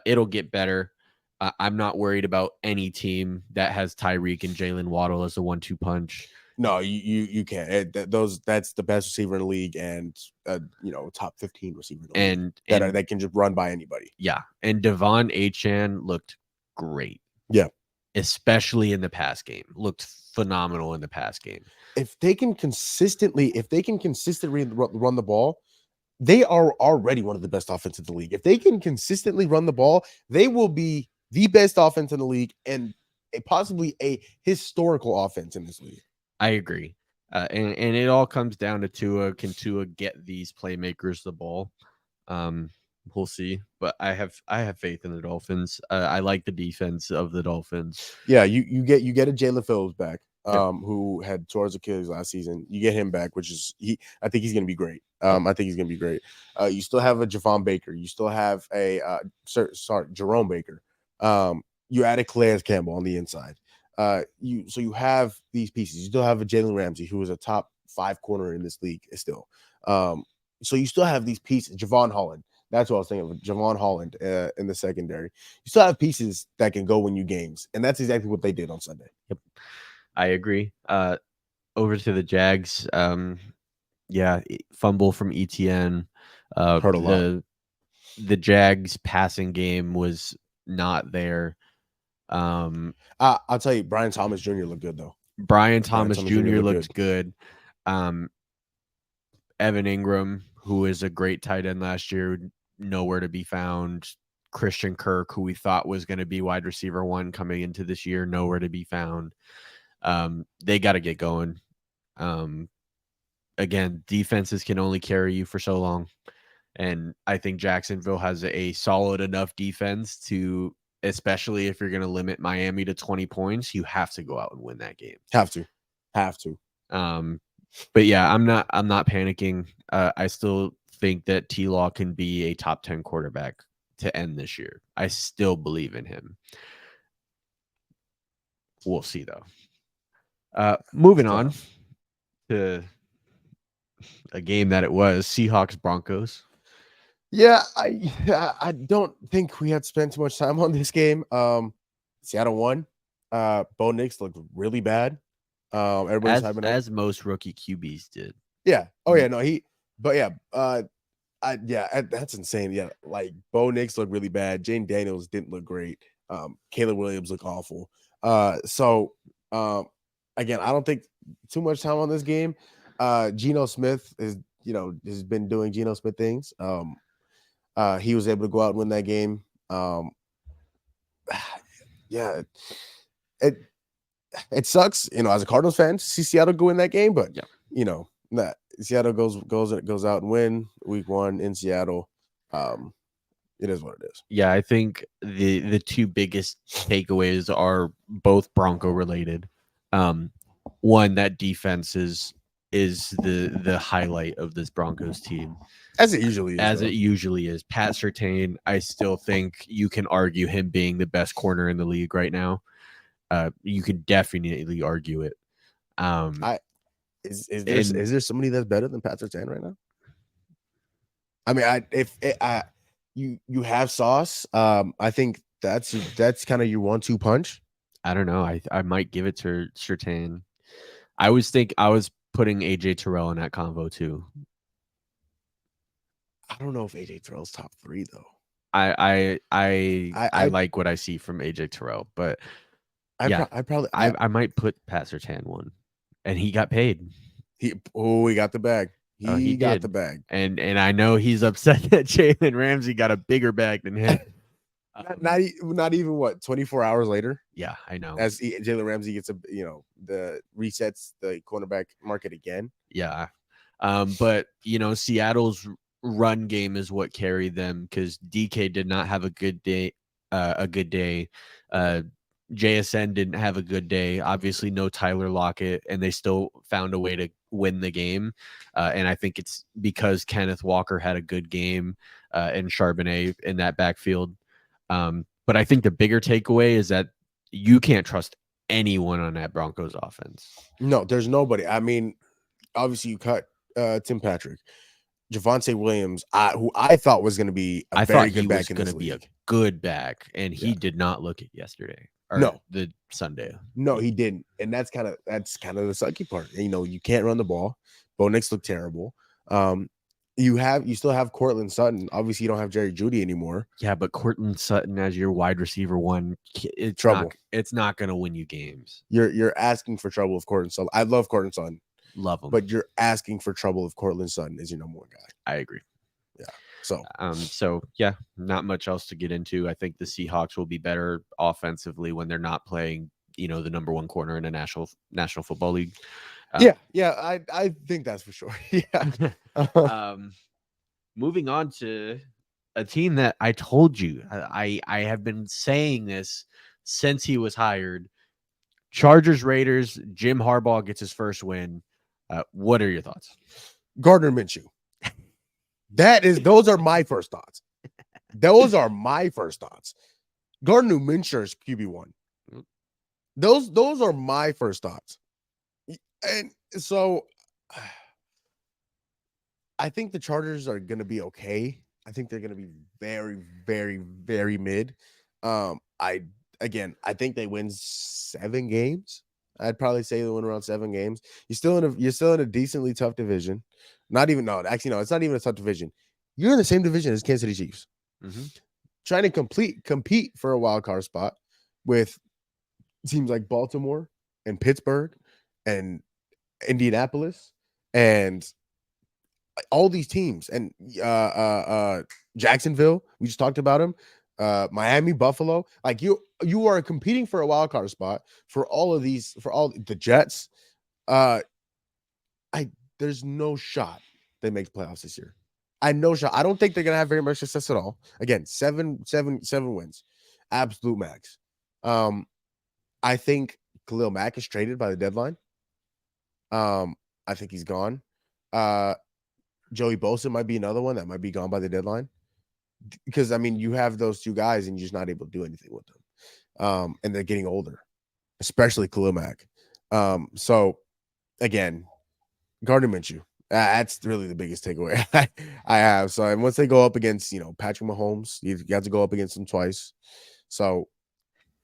It'll get better. I'm not worried about any team that has Tyreek and Jalen Waddle as a 1-2 punch. No, you can't. That's the best receiver in the league, and top 15 receiver in the league that can just run by anybody. Yeah, and Devon Achane looked great. Yeah, especially in the pass game, looked phenomenal in the pass game. If they can consistently run the ball, they are already one of the best offenses in the league. If they can consistently run the ball, they will be the best offense in the league and possibly a historical offense in this league. I agree. And it all comes down to Tua. Can Tua get these playmakers the ball? We'll see. But I have faith in the Dolphins. I like the defense of the Dolphins. Yeah, you get a Jalen Phillips back, who had tore his Achilles last season. You get him back, which is I think he's going to be great. I think he's going to be great. You still have a Javon Baker. You still have a Jerome Baker. You added Calais Campbell on the inside. You have these pieces. You still have a Jalen Ramsey, who is a top 5 corner in this league still. So you still have these pieces. Javon Holland. That's what I was thinking of. Javon Holland in the secondary. You still have pieces that can go win you games, and that's exactly what they did on Sunday. I agree. Over to the Jags. Fumble from ETN. Hurt a lot. The Jags passing game was not there. I'll tell you, Brian Thomas Jr. looked good though. Brian Thomas Thomas Jr. Jr. looked looked good. Evan Ingram, who is a great tight end last year, nowhere to be found. Christian Kirk, who we thought was going to be wide receiver 1 coming into this year, nowhere to be found. They got to get going. Again, defenses can only carry you for so long. And I think Jacksonville has a solid enough defense to, especially if you're going to limit Miami to 20 points, you have to go out and win that game. Have to. But yeah, I'm not panicking. I still think that T-Law can be a top 10 quarterback to end this year. I still believe in him. We'll see though. Moving on to a game that it was Seahawks Broncos. Yeah, I don't think we had spent too much time on this game. Seattle won. Bo Nix looked really bad. Everybody's hyping up. As most rookie QBs did. Yeah. Oh yeah. No. That's insane. Yeah. Like Bo Nix looked really bad. Jane Daniels didn't look great. Caleb Williams looked awful. Again, I don't think too much time on this game. Geno Smith has been doing Geno Smith things. He was able to go out and win that game. Yeah. It sucks, as a Cardinals fan to see Seattle go in that game, but Seattle goes out and win week 1 in Seattle. It is what it is. Yeah, I think the two biggest takeaways are both Bronco related. One, that defense is the highlight of this Broncos team. As it usually is. Pat Surtain, I still think you can argue him being the best corner in the league right now. You can definitely argue it. Is there somebody that's better than Pat Surtain right now? I mean, you have Sauce. I think that's kind of your 1-2 punch. I don't know. I might give it to Surtain. I was putting AJ Terrell in that convo too. I don't know if AJ Terrell's top 3 though. I like what I see from AJ Terrell, but I might put Pat Surtain 1, and he got paid. He got the bag. He got the bag, and I know he's upset that Jalen Ramsey got a bigger bag than him. Not even what 24 hours later. Yeah, I know. As Jalen Ramsey gets the resets the cornerback market again. Yeah, but Seattle's run game is what carried them because DK did not have a good day. JSN didn't have a good day. Obviously, no Tyler Lockett, and they still found a way to win the game. And I think it's because Kenneth Walker had a good game and Charbonnet in that backfield. But I think the bigger takeaway is that you can't trust anyone on that Broncos offense. No, there's nobody. I mean, obviously, you cut Tim Patrick. Javonte Williams, who I thought was going to be a very good back in this league. A good back, and he did not look it yesterday. The Sunday. No, he didn't, and that's kind of the sucky part. You can't run the ball. Bo Nix looked terrible. You still have Cortland Sutton. Obviously, you don't have Jerry Jeudy anymore. Yeah, but Cortland Sutton as your wide receiver 1, it's trouble. It's not going to win you games. You're asking for trouble of Cortland Sutton. I love Cortland Sutton. Love him, but you're asking for trouble if Cortland Sutton is your number 1 guy. I agree. Yeah. So yeah, not much else to get into. I think the Seahawks will be better offensively when they're not playing, the number 1 corner in a National Football League. I think that's for sure. Yeah. Moving on to a team that I told you I have been saying this since he was hired. Chargers Raiders. Jim Harbaugh gets his first win. What are your thoughts? Gardner Minshew. Those are my first thoughts. Gardner Minshew is QB1. Those are my first thoughts. And so I think the Chargers are going to be okay. I think they're going to be very, very, very mid. I think they win 7 games. I'd probably say they win around 7 games. You're still in a decently tough division. Actually, no, it's not even a tough division. You're in the same division as Kansas City Chiefs. Mm-hmm. Trying to compete for a wild card spot with teams like Baltimore and Pittsburgh and Indianapolis and all these teams and Jacksonville. We just talked about them. Miami, Buffalo. Like you are competing for a wild card spot for all of these, for all the Jets. There's no shot they make the playoffs this year. I don't think they're gonna have very much success at all. Again, 7 wins, absolute max. I think Khalil Mack is traded by the deadline. I think he's gone. Joey Bosa might be another one that might be gone by the deadline because I mean you have those 2 guys and you're just not able to do anything with them. And they're getting older, especially Khalil Mack. So again, Gardner Minshew. That's really the biggest takeaway I have. So and once they go up against Patrick Mahomes, you have to go up against him twice. So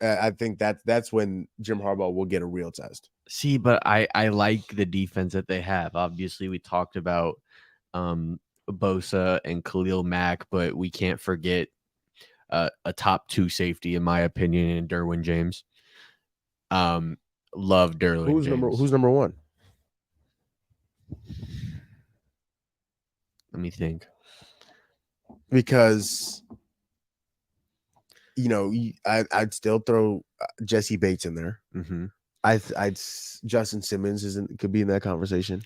I think that's when Jim Harbaugh will get a real test. See, but I like the defense that they have. Obviously, we talked about Bosa and Khalil Mack, but we can't forget a top 2 safety, in my opinion, in Derwin James. Love Derwin James. Who's number 1? Let me think. Because I'd still throw Jesse Bates in there. Mm-hmm. Justin Simmons could be in that conversation.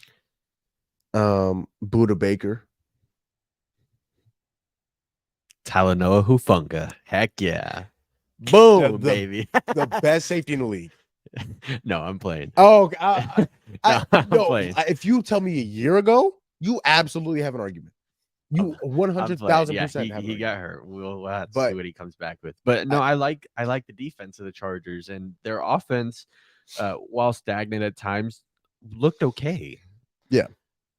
Buda Baker, Talanoa Hufanga. Heck yeah. Boom, baby. The best safety in the league. No, I'm playing. Oh, I'm playing. If you tell me a year ago, you absolutely have an argument. You 100,000% he got hurt. We'll have to see what he comes back with. But no, I like the defense of the Chargers, and their offense, while stagnant at times, looked okay. Yeah.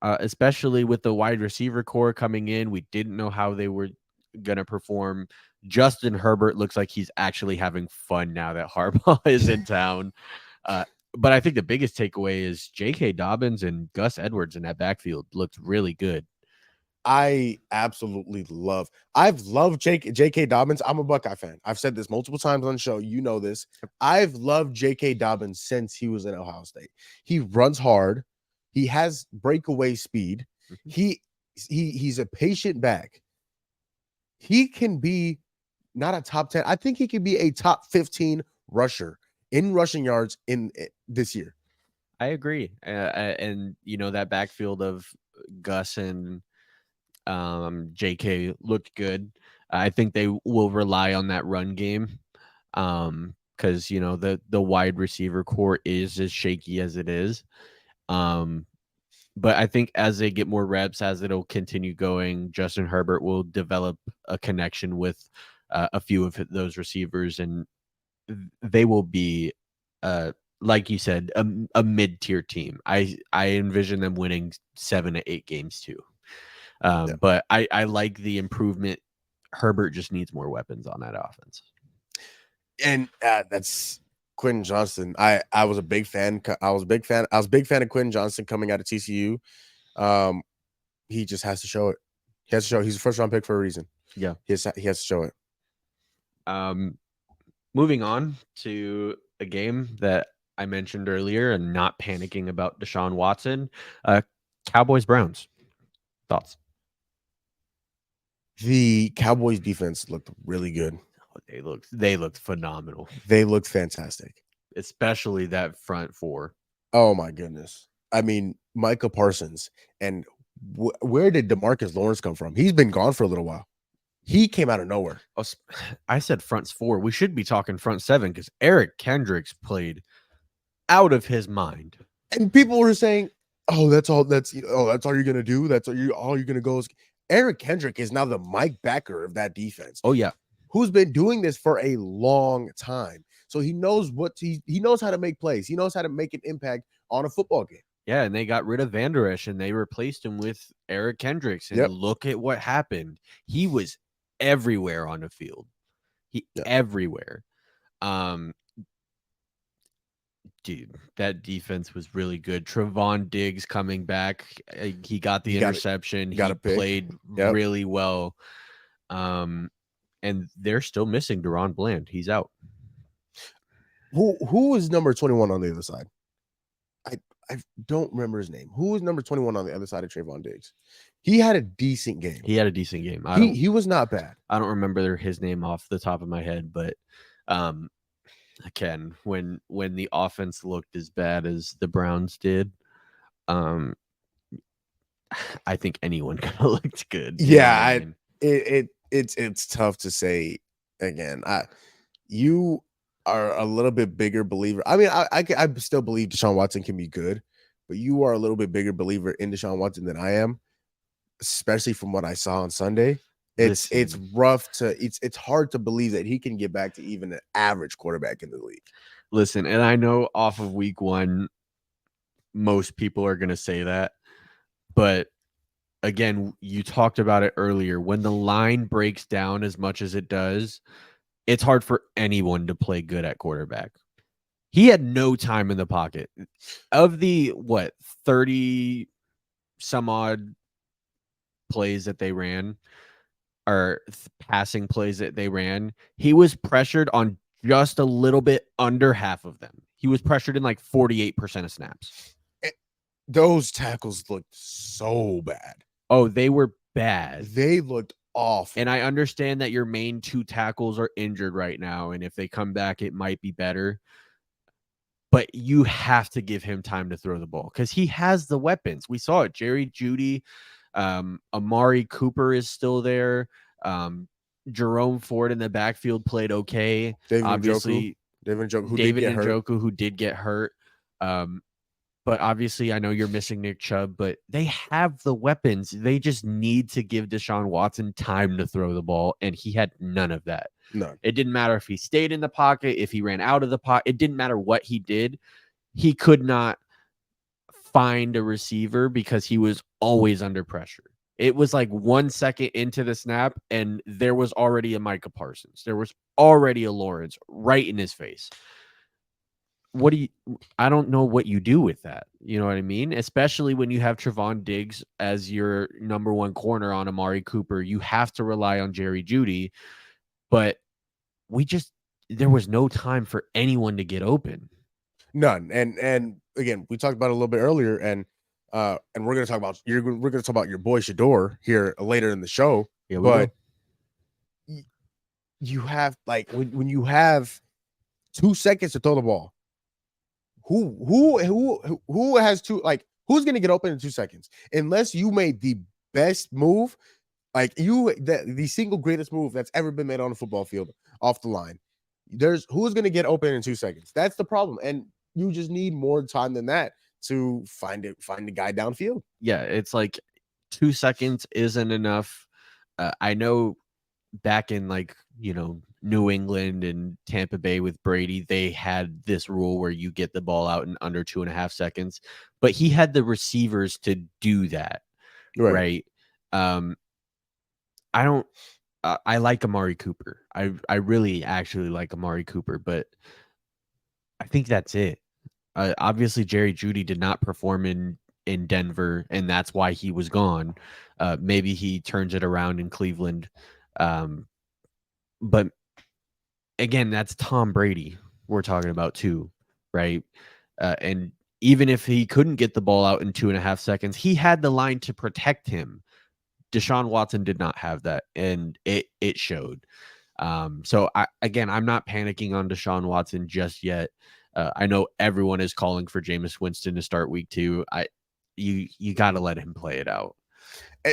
Especially with the wide receiver core coming in. We didn't know how they were going to perform. Justin Herbert looks like he's actually having fun now that Harbaugh is in town. But I think the biggest takeaway is J.K. Dobbins and Gus Edwards in that backfield looked really good. I've loved J.K. Dobbins. I'm a Buckeye fan. I've said this multiple times on the show. You know this. I've loved J.K. Dobbins since he was in Ohio State. He runs hard. He has breakaway speed. Mm-hmm. He's a patient back. He can be not a top 10. I think he could be a top 15 rusher in rushing yards in this year. I agree. And that backfield of Gus and JK looked good. I think they will rely on that run game because the wide receiver core is as shaky as it is. But I think as they get more reps, as it'll continue going, Justin Herbert will develop a connection with a few of those receivers, and they will be, like you said, a mid-tier team. I envision them winning 7 to 8 games too. But I like the improvement. Herbert just needs more weapons on that offense. And that's Quentin Johnston. I was a big fan. I was a big fan of Quentin Johnston coming out of TCU. He just has to show it. He has to show it. He's a first round pick for a reason. Yeah. He has to show it. Moving on to a game that I mentioned earlier and not panicking about Deshaun Watson. Cowboys Browns. Thoughts? The Cowboys defense looked really good. They looked phenomenal. They looked fantastic. Especially that front four. Oh my goodness. I mean, Micah Parsons. And where did DeMarcus Lawrence come from? He's been gone for a little while. He came out of nowhere. I said front four. We should be talking front seven because Eric Kendricks played out of his mind. And people were saying, "Oh, that's all you're gonna do. That's all you're gonna go." Eric Kendrick is now the Mike Becker of that defense. Oh yeah, who's been doing this for a long time. So he knows he knows how to make plays. He knows how to make an impact on a football game. Yeah, and they got rid of Van Der Esch and they replaced him with Eric Kendricks. And Yep. look at what happened. He was everywhere on the field. Everywhere. Dude, that defense was really good. Trevon Diggs coming back. He got the interception. He played really well. And they're still missing Deron Bland. He's out. Who is number 21 on the other side? I don't remember his name. Who was number 21 on the other side of Trevon Diggs? He had a decent game. He was not bad. I don't remember his name off the top of my head, but again, when the offense looked as bad as the Browns did, I think anyone could have looked good. Yeah, it's tough to say. Again, you are a little bit bigger believer. I mean, I still believe Deshaun Watson can be good, but you are a little bit bigger believer in Deshaun Watson than I am, especially from what I saw on Sunday. It's rough it's hard to believe that he can get back to even an average quarterback in the league. Listen, and I know off of week 1, most people are going to say that, but again, you talked about it earlier. When the line breaks down as much as it does, it's hard for anyone to play good at quarterback. He had no time in the pocket. Of the 30 some odd plays that they ran, or passing plays that they ran, he was pressured on just a little bit under half of them. He was pressured in like 48% of snaps. Those tackles looked so bad. Oh, they were bad. They looked awful. And I understand that your main 2 tackles are injured right now, and if they come back, it might be better. But you have to give him time to throw the ball because he has the weapons. We saw it. Jerry Jeudy, Amari Cooper is still there. Jerome Ford in the backfield played okay. David Njoku, who did get hurt. But obviously, I know you're missing Nick Chubb, but they have the weapons. They just need to give Deshaun Watson time to throw the ball, and he had none of that. None. It didn't matter if he stayed in the pocket, if he ran out of the pocket. It didn't matter what he did. He could not find a receiver because he was always under pressure. It was like 1 second into the snap, and there was already a Micah Parsons. There was already a Lawrence right in his face. I don't know what you do with that. You know what I mean? Especially when you have Trevon Diggs as your number 1 corner on Amari Cooper. You have to rely on Jerry Jeudy, but there was no time for anyone to get open. None. And again, we talked about it a little bit earlier, and we're going to talk about we're going to talk about your boy Shador here later in the show. Yeah, but you have when you have 2 seconds to throw the ball. Who has who's going to get open in 2 seconds? Unless you made the best move, the single greatest move that's ever been made on a football field off the line. Who's going to get open in 2 seconds? That's the problem. And you just need more time than that to find the guy downfield. Yeah, it's like 2 seconds isn't enough. I know back in New England and Tampa Bay with Brady, they had this rule where you get the ball out in under 2.5 seconds, but he had the receivers to do that. Right. I like Amari Cooper. I really actually like Amari Cooper, but I think that's it. Obviously Jerry Jeudy did not perform in Denver, and that's why he was gone. Maybe he turns it around in Cleveland. But again, that's Tom Brady we're talking about too, right? And even if he couldn't get the ball out in 2.5 seconds, he had the line to protect him. Deshaun Watson did not have that, and it showed. So I'm not panicking on Deshaun Watson just yet. I know everyone is calling for Jameis Winston to start week 2. You got to let him play it out.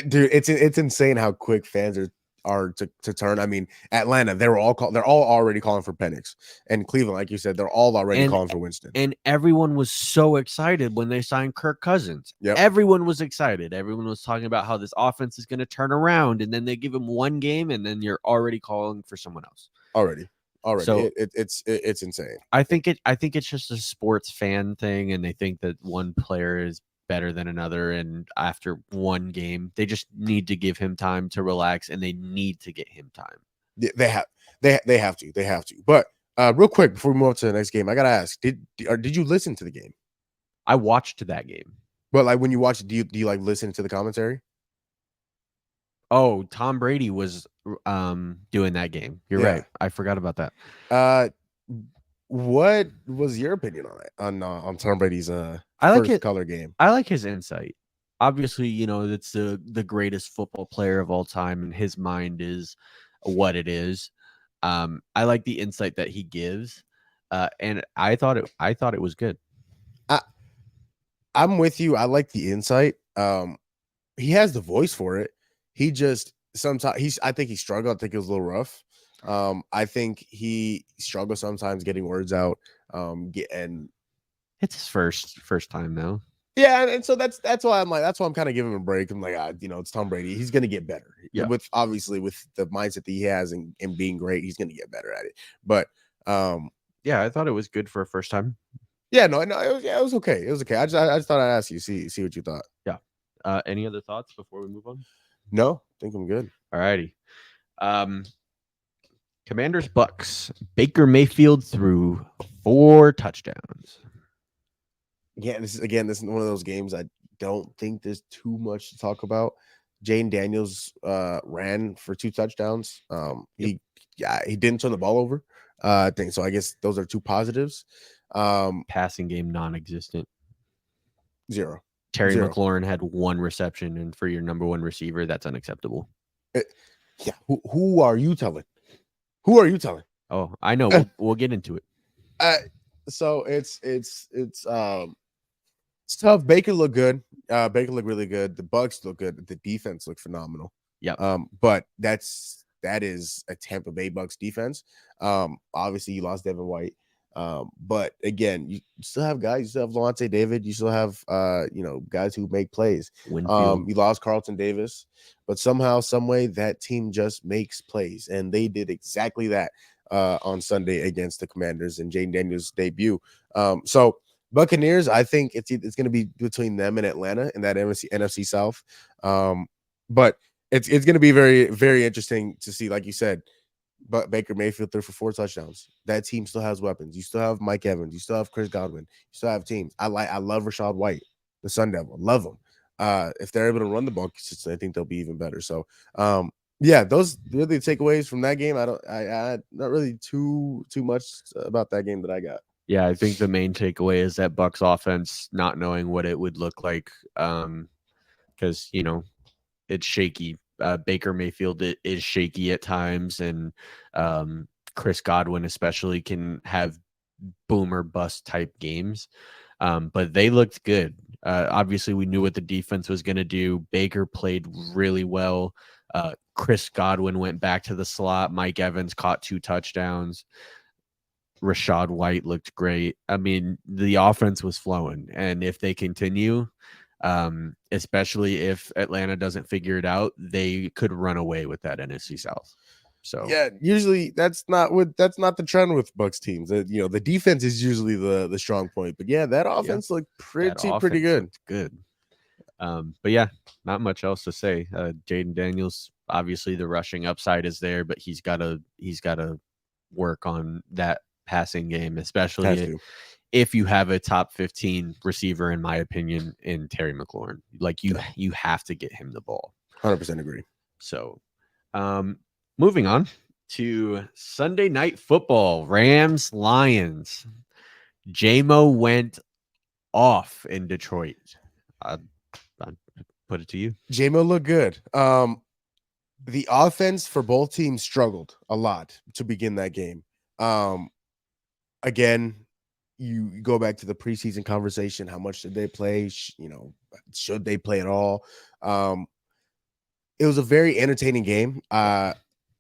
Dude, it's insane how quick fans are to turn. I mean, Atlanta, they're all already calling for Penix, and Cleveland, like you said, they're all already calling for Winston. And everyone was so excited when they signed Kirk Cousins. Yep. Everyone was excited. Everyone was talking about how this offense is going to turn around, and then they give him one game, and then you're already calling for someone else. Already. already. So It's insane. I think it's just a sports fan thing, and they think that one player is better than another. And after one game, they just need to give him time to relax, and they need to get him time. They have to. But real quick before we move on to the next game, I gotta ask: did you listen to the game? I watched that game. But like when you watch it, do you like listen to the commentary? Oh, Tom Brady was doing that game. You're Yeah. right. I forgot about that. What was your opinion on it on Tom Brady's I like first it. color game? I like his insight. Obviously, it's the greatest football player of all time, and his mind is what it is. I like the insight that he gives, and I thought it was good. I'm with you. I like the insight. He has the voice for it. He just sometimes I think he struggled. I think it was a little rough. I think he struggles sometimes getting words out. And It's his first time though. yeah, and so that's why I'm kind of giving him a break. I'm like, it's Tom Brady. He's gonna get better. Yeah. With the mindset that he has and being great, he's gonna get better at it. But yeah, I thought it was good for a first time. yeah, no, it was okay. It was okay. I just thought I'd ask you, see what you thought. Yeah. Any other thoughts before we move on? No, I think I'm good. All righty. Commanders Bucks. Baker Mayfield threw 4 touchdowns. Yeah, this is one of those games I don't think there's too much to talk about. Jane Daniels ran for 2 touchdowns. He didn't turn the ball over. I think so. I guess those are 2 positives. Passing game non-existent. 0. Terry 0. McLaurin had 1 reception, and for your number 1 receiver, that's unacceptable. Yeah. Who are you telling? Who are you telling? Oh, I know. We'll get into it. So it's tough. Baker looked good. Baker looked really good. The Bucks look good. The defense looked phenomenal. Yeah. But that is a Tampa Bay Bucks defense. Obviously you lost Devin White. But again, you still have guys. You still have Lawrence David. You still have guys who make plays. Winfield. You lost Carlton Davis, but somehow, some way, that team just makes plays, and they did exactly that on Sunday against the Commanders in Jane Daniels' debut. So Buccaneers, I think it's going to be between them and Atlanta in that NFC South. But it's going to be very, very interesting to see, like you said. But Baker Mayfield threw for 4 touchdowns. That team still has weapons. You still have Mike Evans. You still have Chris Godwin. You still have teams. I love Rashad White, the Sun Devil. Love him. If they're able to run the ball consistently, I think they'll be even better. So, those really takeaways from that game. I not really too much about that game that I got. Yeah, I think the main takeaway is that Bucks offense not knowing what it would look like, because it's shaky. Baker Mayfield is shaky at times, and Chris Godwin especially can have boom or bust type games. But they looked good. Obviously, we knew what the defense was going to do. Baker played really well. Chris Godwin went back to the slot. Mike Evans caught 2 touchdowns. Rashad White looked great. I mean, the offense was flowing, and if they continue, especially if Atlanta doesn't figure it out, they could run away with that NFC South. So yeah, usually that's not the trend with Bucks teams. The defense is usually the strong point, but yeah, that offense looked pretty good. Good. But yeah, not much else to say. Jaden Daniels, obviously the rushing upside is there, but he's got to work on that passing game, especially if you have a top 15 receiver, in my opinion, in Terry McLaurin. Like you have to get him the ball. 100% agree. So, moving on to Sunday Night Football, Rams Lions. J-Mo went off in Detroit. I put it to you. J-Mo looked good. The offense for both teams struggled a lot to begin that game. Again, you go back to the preseason conversation. How much did they play? Should they play at all? It was a very entertaining game.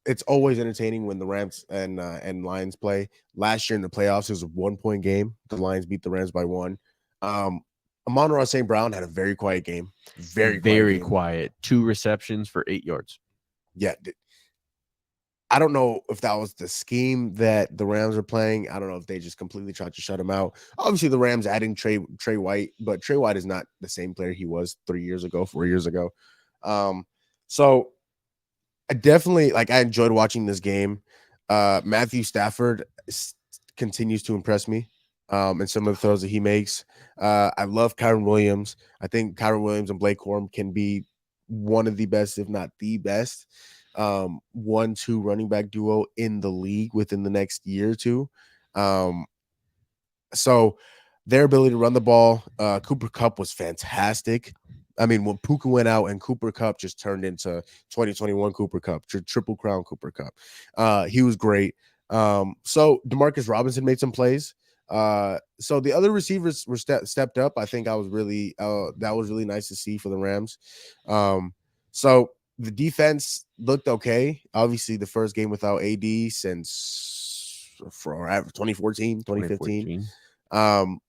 It's always entertaining when the Rams and Lions play. Last year in the playoffs, it was a 1-point game. The Lions beat the Rams by 1. Amon-Ra St. Brown had a very quiet game. Very quiet. 2 receptions for 8 yards. Yeah. I don't know if that was the scheme that the Rams were playing. I don't know if they just completely tried to shut him out. Obviously, the Rams adding Trey White, but Trey White is not the same player he was 3 years ago, 4 years ago. So I definitely I enjoyed watching this game. Matthew Stafford continues to impress me. And some of the throws that he makes. I love Kyron Williams. I think Kyron Williams and Blake Corum can be one of the best, if not the best, 1-2 running back duo in the league within the next year or two. So their ability to run the ball, Cooper Kupp was fantastic. I mean, when Puka went out and Cooper Kupp just turned into 2021 Cooper Kupp, triple crown Cooper Kupp. He was great. So Demarcus Robinson made some plays. So the other receivers were stepped up. I think that was really nice to see for the Rams. So the defense looked okay. Obviously, the first game without AD since 2014, 2015. And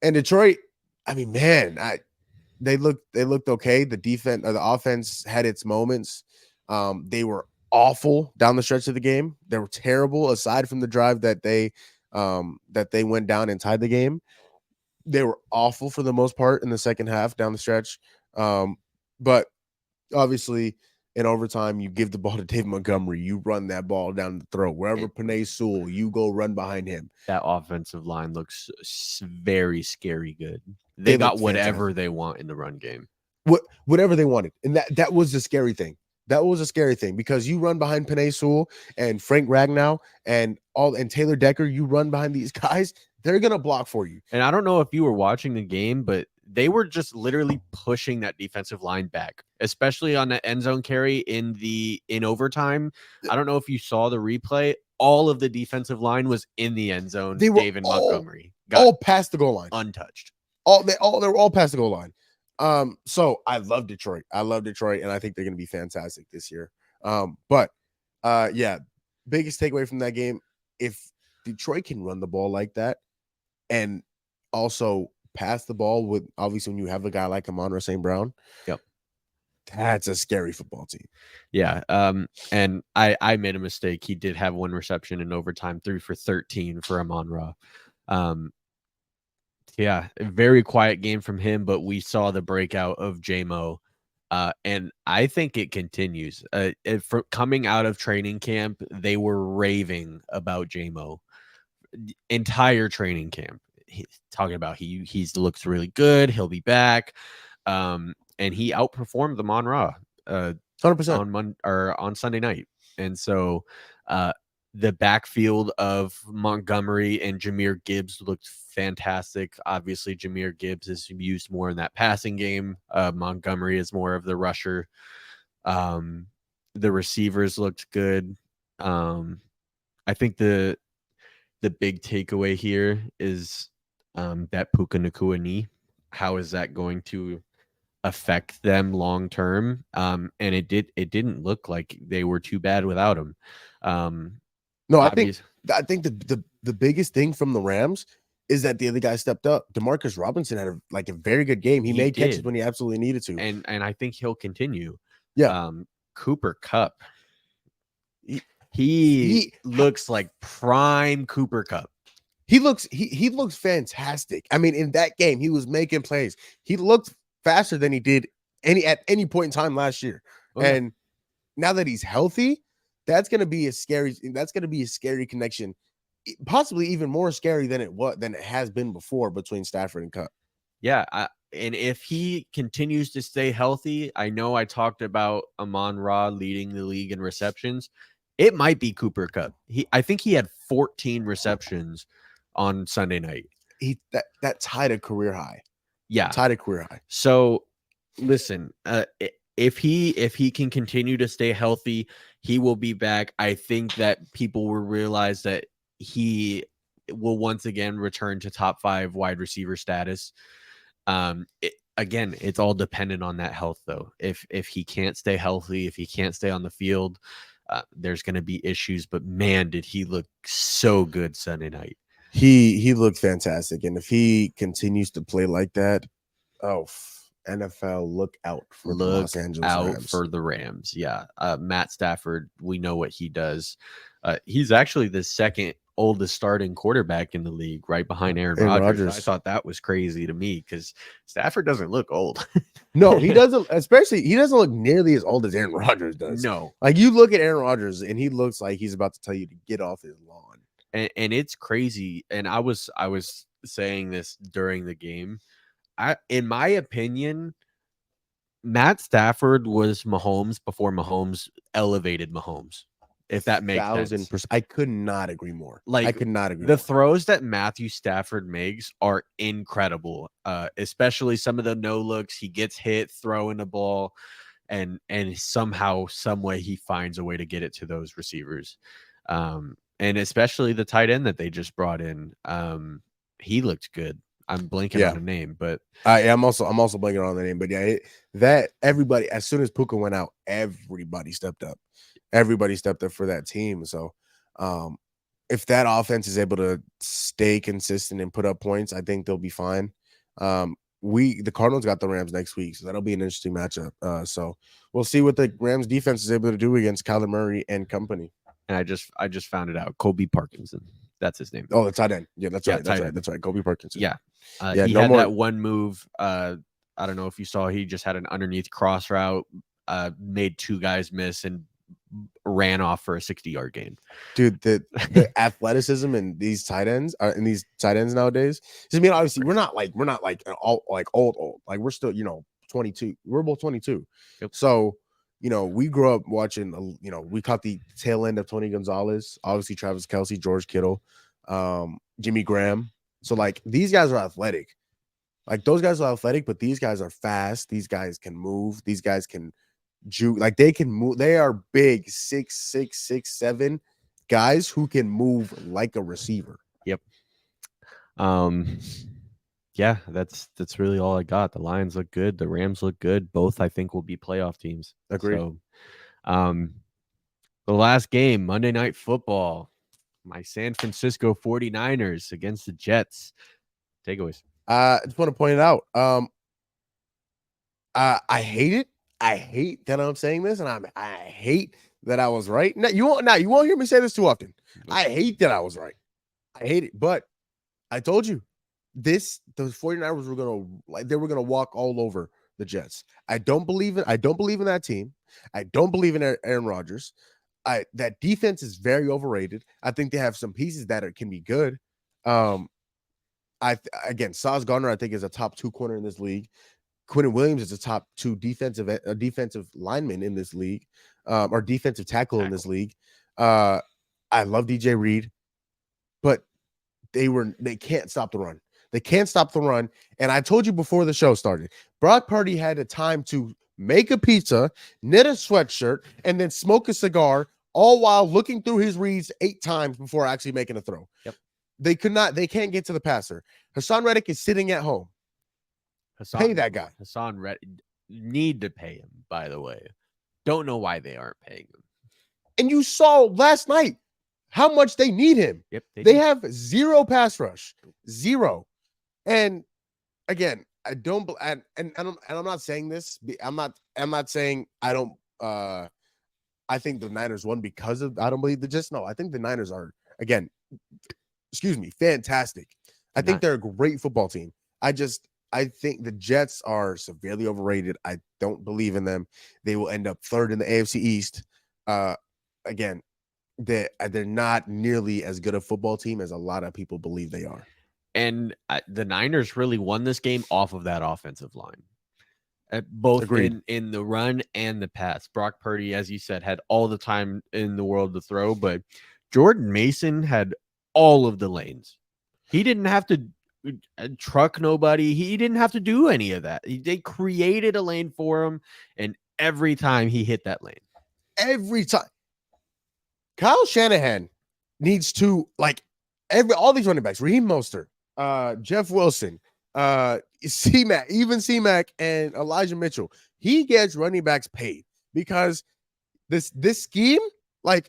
Detroit, I mean, man, they looked okay. The defense or the offense had its moments. They were awful down the stretch of the game. They were terrible aside from the drive that they went down and tied the game. They were awful for the most part in the second half down the stretch. But obviously in overtime, you give the ball to David Montgomery. You run that ball down the throat. Wherever Penei Sewell, you go run behind him. That offensive line looks very scary good. They got whatever they want in the run game. Whatever they wanted. And that was the scary thing. That was a scary thing because you run behind Penei Sewell and Frank Ragnow and Taylor Decker. You run behind these guys, they're gonna block for you. And I don't know if you were watching the game, but they were just literally pushing that defensive line back, especially on the end zone carry in overtime. I don't know if you saw the replay. All of the defensive line was in the end zone. David Montgomery got all past the goal line, untouched. They were all past the goal line. So I love Detroit. And I think they're going to be fantastic this year. But biggest takeaway from that game, if Detroit can run the ball like that and also pass the ball with, obviously when you have a guy like Amon-Ra St. Brown, that's a scary football team. Yeah. And I made a mistake. He did have one reception in overtime, 3 for 13 for Amon-Ra. Yeah, a very quiet game from him, but we saw the breakout of J-Mo. And I think it continues. Coming out of training camp, they were raving about J-Mo. Entire training camp. He's talking about he looks really good. He'll be back. And he outperformed the Amon-Ra 100% on Sunday night. And so the backfield of Montgomery and Jahmyr Gibbs looked fantastic. Obviously, Jahmyr Gibbs is used more in that passing game. Montgomery is more of the rusher. The receivers looked good. I think the big takeaway here is that Puka Nacua knee. How is that going to affect them long term? And it didn't look like they were too bad without him. No, I think the biggest thing from the Rams is that the other guy stepped up. Demarcus Robinson had a very good game. He made catches when he absolutely needed to, and I think he'll continue. Yeah, Cooper Kupp. He looks like prime Cooper Kupp. He looks fantastic. I mean, in that game, he was making plays. He looked faster than he did at any point in time last year. Okay. And now that he's healthy, that's going to be a scary connection, possibly even more scary than it has been before between Stafford and Kupp. Yeah, and if he continues to stay healthy, I know I talked about Amon-Ra leading the league in receptions. It might be Cooper Kupp. I think he had 14 receptions on Sunday night. That tied a career high. Yeah, tied a career high. So listen, if he can continue to stay healthy, he will be back. I think that people will realize that he will once again return to top 5 wide receiver status. Again, it's all dependent on that health, though. If he can't stay healthy, if he can't stay on the field, there's going to be issues. But man, did he look so good Sunday night. He looked fantastic, and if he continues to play like that, NFL, look out for the Look Los Angeles out Rams. for the Rams. Yeah. Matt Stafford, we know what he does. He's actually the second oldest starting quarterback in the league, right behind Aaron Rodgers. I thought that was crazy to me because Stafford doesn't look old. No, he doesn't. Especially, he doesn't look nearly as old as Aaron Rodgers does. No. Like, you look at Aaron Rodgers, and he looks like he's about to tell you to get off his lawn. And it's crazy. And I was saying this during the game. In my opinion, Matt Stafford was Mahomes before Mahomes elevated Mahomes. If that makes sense. 1,000%. I could not agree more. Like, I could not agree the more. throws that Matthew Stafford makes are incredible. Especially some of the no looks. He gets hit throwing the ball, and somehow, some way, he finds a way to get it to those receivers. And especially the tight end that they just brought in. He looked good. I'm blanking on the name, but I'm also blanking on the name. But yeah, that everybody, as soon as Puka went out, everybody stepped up. Everybody stepped up for that team. So if that offense is able to stay consistent and put up points, I think they'll be fine. The Cardinals got the Rams next week, so that'll be an interesting matchup. So we'll see what the Rams defense is able to do against Kyler Murray and company. And I just found it out. Colby Parkinson. That's his name. Oh, the tight end. Yeah, that's right. That's right. Colby Parkinson. Yeah. He had that one move. I don't know if you saw, he just had an underneath cross route, made two guys miss and ran off for a 60-yard gain. Dude, the athleticism in these tight ends nowadays. I mean, obviously we're not like old. Like, we're still, 22. We're both 22. Yep. So, we grew up watching, we caught the tail end of Tony Gonzalez, obviously Travis Kelce, George Kittle, Jimmy Graham. So, like, these guys are athletic. Like, those guys are athletic, but these guys are fast. These guys can move. These guys can juke. Like, they can move. They are big, 6'6", 6'7" guys who can move like a receiver. Yep. Yeah, that's really all I got. The Lions look good. The Rams look good. Both, I think, will be playoff teams. Agreed. So, the last game, Monday Night Football, my San Francisco 49ers against the Jets. Takeaways. I just want to point it out. I hate it. I hate that I'm saying this, and I hate that I was right. You won't hear me say this too often. I hate that I was right. I hate it, but I told you the 49ers were gonna walk all over the Jets. I don't believe in that team. I don't believe in Aaron Rodgers. That defense is very overrated. I think they have some pieces that can be good. Again, Sauce Gardner, I think, is a top 2 corner in this league. Quentin Williams is a top 2 defensive lineman in this league, or defensive tackle in this league. I love DJ Reed, but they can't stop the run. They can't stop the run. And I told you before the show started, Brock Purdy had the time to make a pizza, knit a sweatshirt, and then smoke a cigar, all while looking through his reads 8 times before actually making a throw. Yep. They can't get to the passer. Hassan Reddick is sitting at home. Pay that guy. Hassan Reddick, need to pay him, by the way. Don't know why they aren't paying him. And you saw last night how much they need him. Yep. They have 0 pass rush. 0. And again, I'm not saying this. I'm not saying I don't I think the Niners won because of I don't believe the Jets. No, I think the Niners are, again, fantastic. I think they're a great football team. I think the Jets are severely overrated. I don't believe in them. They will end up 3rd in the AFC East. Again, they're not nearly as good a football team as a lot of people believe they are. And the Niners really won this game off of that offensive line, both in the run and the pass. Brock Purdy, as you said, had all the time in the world to throw, but Jordan Mason had all of the lanes. He didn't have to truck nobody. He didn't have to do any of that. They created a lane for him, and every time he hit that lane. Every time. Kyle Shanahan needs to, all these running backs, Raheem Mostert, Jeff Wilson, C-Mac, and Elijah Mitchell. He gets running backs paid because this scheme, I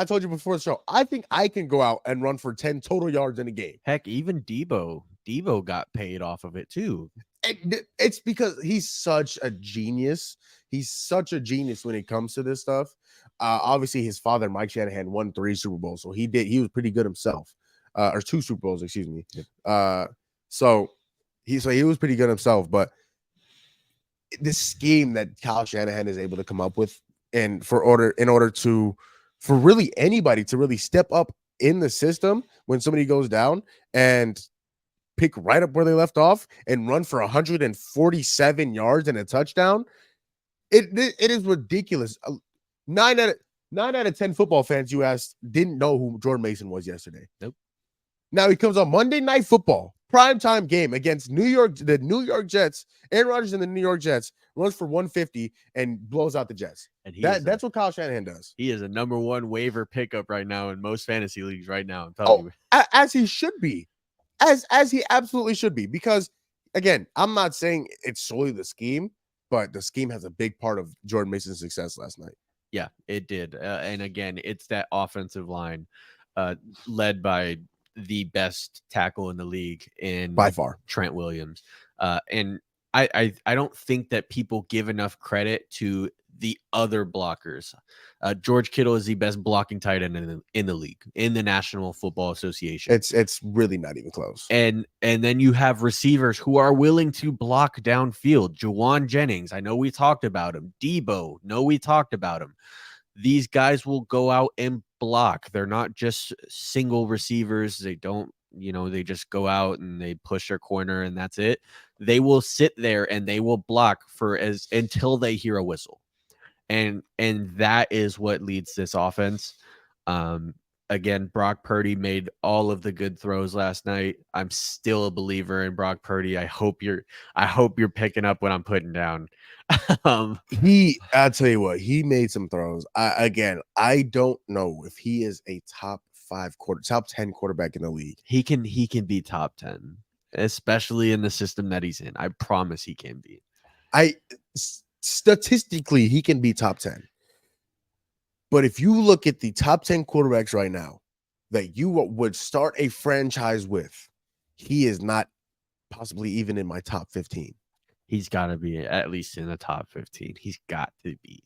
told you before the show, I think I can go out and run for 10 total yards in a game. Heck, even Debo got paid off of it too. It's because he's such a genius. He's such a genius when it comes to this stuff. Obviously, his father, Mike Shanahan, won 3 Super Bowls, so he was pretty good himself. Or 2 Super Bowls, excuse me. Yep. So he was pretty good himself, but this scheme that Kyle Shanahan is able to come up with, and for really anybody to really step up in the system when somebody goes down and pick right up where they left off and run for 147 yards and a touchdown. It is ridiculous. 9 out of 10 football fans you asked didn't know who Jordan Mason was yesterday. Nope. Now he comes on Monday Night Football, primetime game against the New York Jets. Aaron Rodgers and the New York Jets runs for 150 and blows out the Jets. And That's what Kyle Shanahan does. He is a number 1 waiver pickup right now in most fantasy leagues right now. I'm telling you. As he should be. As he absolutely should be. Because, again, I'm not saying it's solely the scheme, but the scheme has a big part of Jordan Mason's success last night. Yeah, it did. And again, it's that offensive line led by the best tackle in the league in By far, Trent Williams. And I don't think that people give enough credit to the other blockers. George Kittle is the best blocking tight end in the league, in the National Football Association. It's really not even close. And then you have receivers who are willing to block downfield. Juwan Jennings, I know we talked about him. Debo, we talked about him. These guys will go out and block. They're not just single receivers. They don't, they just go out and they push their corner and that's it. They will sit there and they will block until they hear a whistle. And that is what leads this offense. Again, Brock Purdy made all of the good throws last night. I'm still a believer in Brock Purdy. I hope you're picking up what I'm putting down. I'll tell you what, he made some throws. I don't know if he is a top 10 quarterback in the league. He can be top 10, especially in the system that he's in. I promise he can be. Statistically, he can be top 10. But if you look at the top 10 quarterbacks right now that you would start a franchise with, he is not possibly even in my top 15. He's got to be at least in the top 15. He's got to be.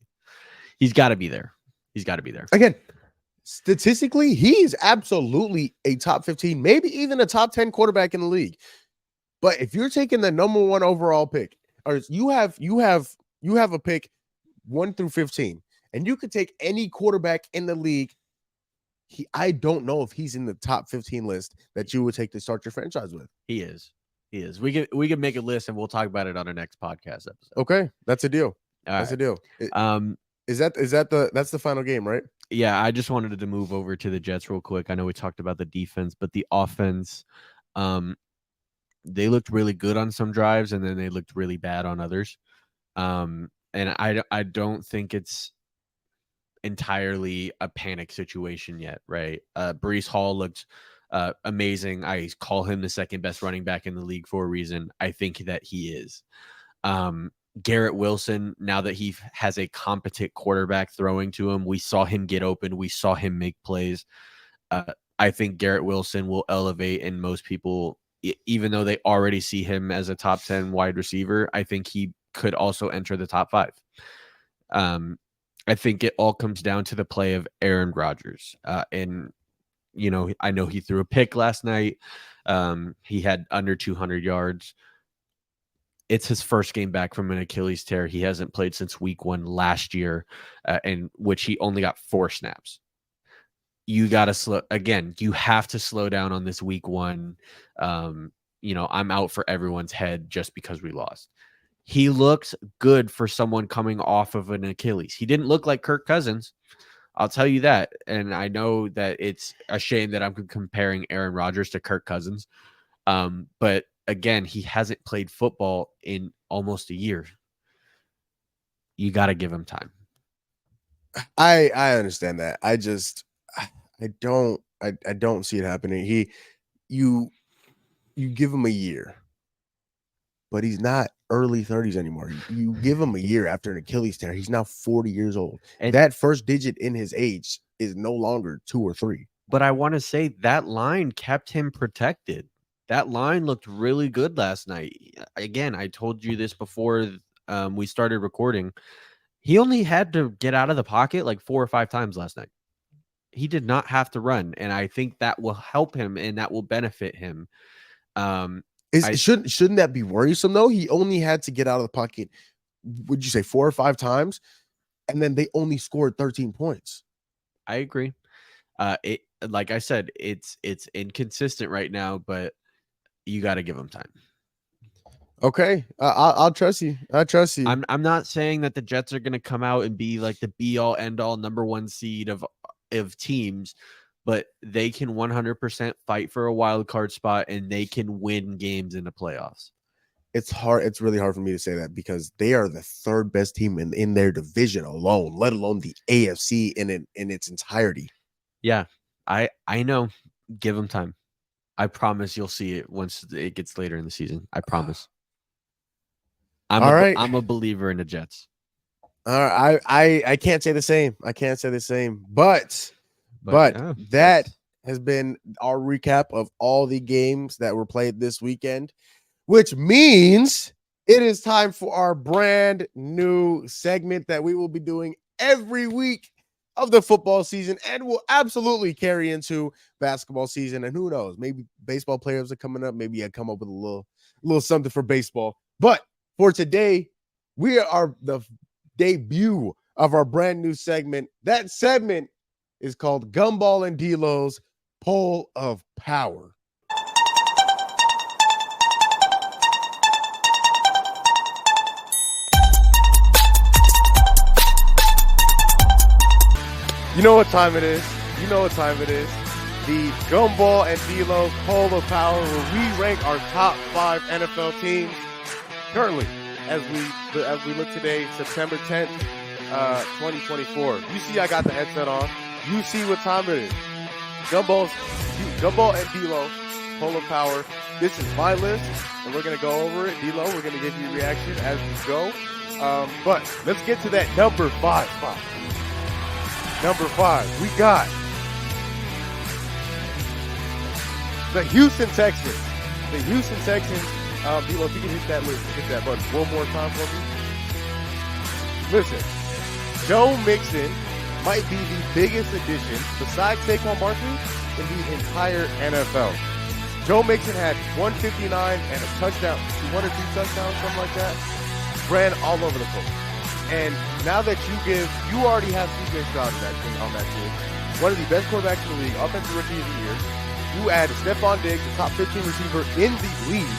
He's got to be there. He's got to be there. Again, statistically, he's absolutely a top 15, maybe even a top 10 quarterback in the league. But if you're taking the number 1 overall pick, or you have a pick 1 through 15, and you could take any quarterback in the league, I don't know if he's in the top 15 list that you would take to start your franchise with. He is. We can make a list and we'll talk about it on our next podcast episode. Okay, that's a deal. That's a deal. That's the final game, right? Yeah, I just wanted to move over to the Jets real quick. I know we talked about the defense, but the offense, they looked really good on some drives and then they looked really bad on others. And I don't think it's entirely a panic situation yet, right? Breece Hall looked amazing. I call him the second best running back in the league for a reason. I think that he is. Garrett Wilson, now that he has a competent quarterback throwing to him, we saw him get open. We saw him make plays. I think Garrett Wilson will elevate, and most people, even though they already see him as a top 10 wide receiver, I think he could also enter the top 5. I think it all comes down to the play of Aaron Rodgers. And, I know he threw a pick last night. He had under 200 yards. It's his first game back from an Achilles tear. He hasn't played since week 1 last year, in which he only got 4 snaps. You got to you have to slow down on this week 1. I'm out for everyone's head just because we lost. He looks good for someone coming off of an Achilles. He didn't look like Kirk Cousins. I'll tell you that. And I know that it's a shame that I'm comparing Aaron Rodgers to Kirk Cousins. But again, he hasn't played football in almost a year. You got to give him time. I understand that. I don't see it happening. You give him a year, but he's not early 30s anymore. You give him a year after an Achilles tear. He's now 40 years old. And that first digit in his age is no longer 2 or 3. But I want to say that line kept him protected. that line looked really good last night. Again, I told you this before we started recording. He only had to get out of the pocket like 4 or 5 times last night. He did not have to run, and I think that will help him and that will benefit him. Shouldn't that be worrisome though? He only had to get out of the pocket, would you say 4 or 5 times, and then they only scored 13 points. I agree. It, like I said, it's inconsistent right now, but you got to give him time. Okay, I'll trust you. I trust you. I'm not saying that the Jets are going to come out and be like the be all end all number 1 seed of teams, but they can 100% fight for a wild card spot and they can win games in the playoffs. It's hard. It's really hard for me to say that because they are the 3rd best team in their division alone, let alone the AFC in its entirety. Yeah, I know. Give them time. I promise you'll see it once it gets later in the season. I promise. I'm a believer in the Jets. I can't say the same. But that has been our recap of all the games that were played this weekend, which means it is time for our brand new segment that we will be doing every week of the football season and will absolutely carry into basketball season. And who knows, maybe baseball players are coming up. Maybe I come up with a little something for baseball. But for today, we are the debut of our brand new segment. That segment is called Gumball and DLO's Pole of Power. You know what time it is. The Gumball and DLO Pole of Power, where we rank our top 5 NFL teams currently as we look today, September 10th, 2024. You see I got the headset on. You see what time it is. Gumball and DLO Pole of Power. This is my list, and we're going to go over it. DLO, we're going to give you a reaction as we go. But let's get to that number 5 spot. Number 5, we got the Houston Texans. DLO, if you can hit that button one more time for me. Listen, Joe Mixon might be the biggest addition besides Saquon Barkley in the entire NFL. Joe Mixon had 159 and a touchdown, 1 or 2 touchdowns, something like that. Ran all over the place. And now that you already have CJ Stroud on that team, one of the best quarterbacks in the league, offensive rookie of the year. You add Stephon Diggs, the top 15 receiver in the league,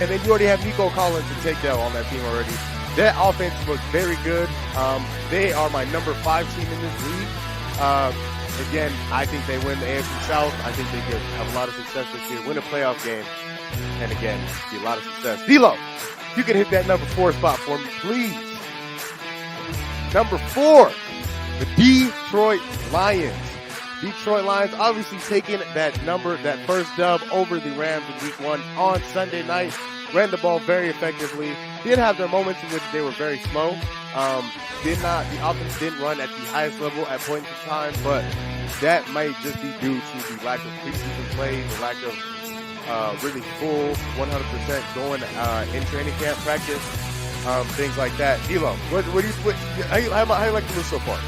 and then you already have Nico Collins and Tank Dell on that team already. That offense looks very good. They are my number 5 team in this league. Again, I think they win the AFC South. I think they could have a lot of success this year, win a playoff game, and again, see a lot of success. DLO, you can hit that number 4 spot for me, please. Number 4, the Detroit Lions. Detroit Lions obviously taking that first dub over the Rams in week 1 on Sunday night. Ran the ball very effectively. Did have their moments in which they were very slow. The offense didn't run at the highest level at points in time, but that might just be due to the lack of preseason play, the lack of really full 100% going in training camp practice, things like that. DLO, how you like the list so far?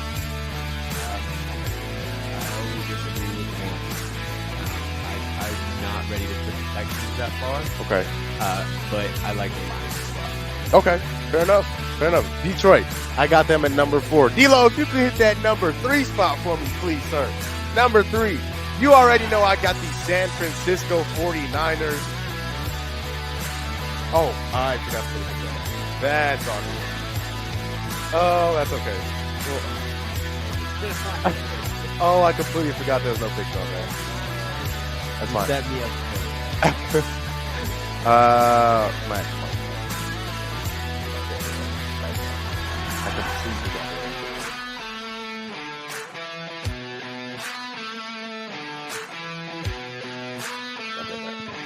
I'm not ready to put the Texans that far. Okay. But I like the Lions as well. Okay. Fair enough. Detroit, I got them at number 4. DLO, if you could hit that number 3 spot for me, please, sir. Number 3. You already know I got the San Francisco 49ers. Oh, I forgot to put that. That's on me. Oh, that's okay. Oh, I completely forgot there was no picture on that. That's fine. Set me up. Max. I completely forgot.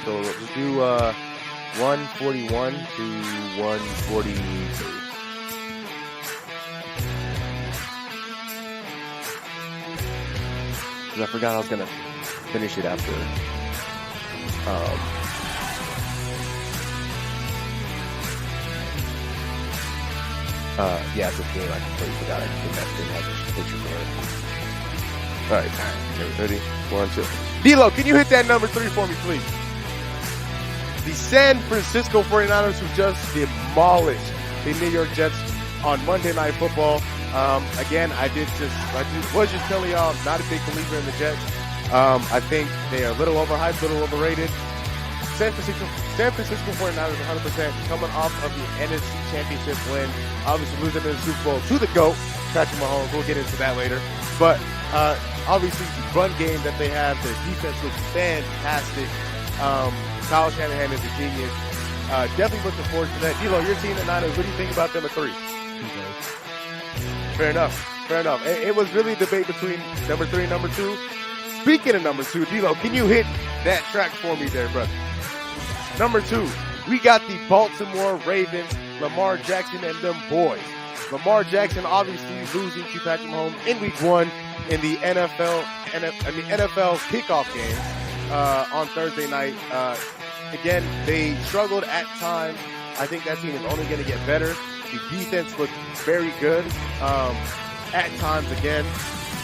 So just do 141 to 143. Because I forgot I was gonna finish it after Yeah, it's a game. I completely forgot. I think that didn't have a picture for it. All right. Ready? 1, 2. D-Lo, can you hit that number 3 for me, please? The San Francisco 49ers who just demolished the New York Jets on Monday Night Football. Again, I was just telling y'all, I'm not a big believer in the Jets. I think they are a little overhyped, a little overrated. San Francisco 49ers 100% coming off of the NFC Championship win, obviously losing in the Super Bowl to the GOAT, Patrick Mahomes. We'll get into that later. But obviously the run game that they have, their defense looks fantastic. Kyle Shanahan is a genius. Definitely looking forward to that. D-Lo, you're seeing the Niners. What do you think about them at 3? Fair enough. It was really a debate between number 3 and number 2. Speaking of number 2, D-Lo, can you hit that track for me there, brother? Number 2, we got the Baltimore Ravens, Lamar Jackson and them boys. Lamar Jackson obviously losing to Patrick Mahomes in Week 1 in the NFL kickoff game on Thursday night. Again, they struggled at times. I think that team is only going to get better. The defense looked very good at times again.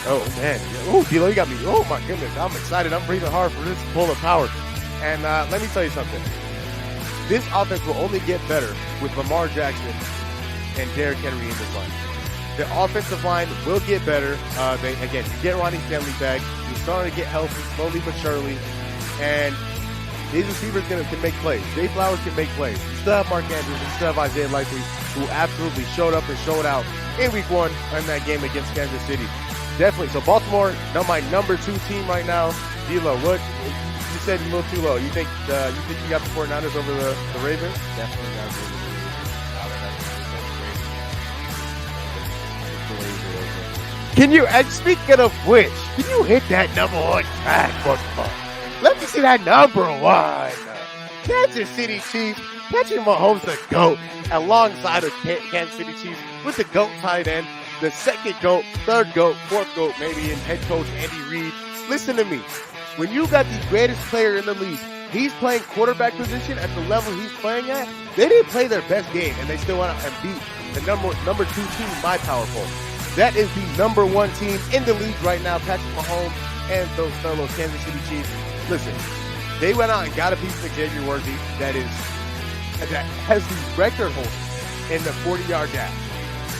Oh, man. Oh, D-Lo, you got me. Oh, my goodness. I'm excited. I'm breathing hard for this pull of power. And let me tell you something. This offense will only get better with Lamar Jackson and Derrick Henry in this line. The offensive line will get better. You get Ronnie Stanley back. He's starting to get healthy slowly but surely. And these receivers can make plays. Jay Flowers can make plays. You still have Mark Andrews. You still have Isaiah Likely, who absolutely showed up and showed out in Week 1 in that game against Kansas City. Definitely. So Baltimore, my number 2 team right now. D-Lo, what you said a little too low. You think you got the 49ers over the Ravens? Definitely got the Ravens. Can you? And speaking of which, can you hit that number 1 track for me? Let me see that number 1. Kansas City Chiefs. Patrick Mahomes, the GOAT, alongside of Kansas City Chiefs with the GOAT tight end, the second GOAT, third GOAT, fourth GOAT, maybe, and head coach Andy Reid. Listen to me. When you got the greatest player in the league, he's playing quarterback position at the level he's playing at, they didn't play their best game, and they still went out and beat the number 2 team in my power poll. That is the number 1 team in the league right now, Patrick Mahomes and those fellow Kansas City Chiefs. Listen, they went out and got a piece of Xavier Worthy that has the record holder in the 40-yard dash.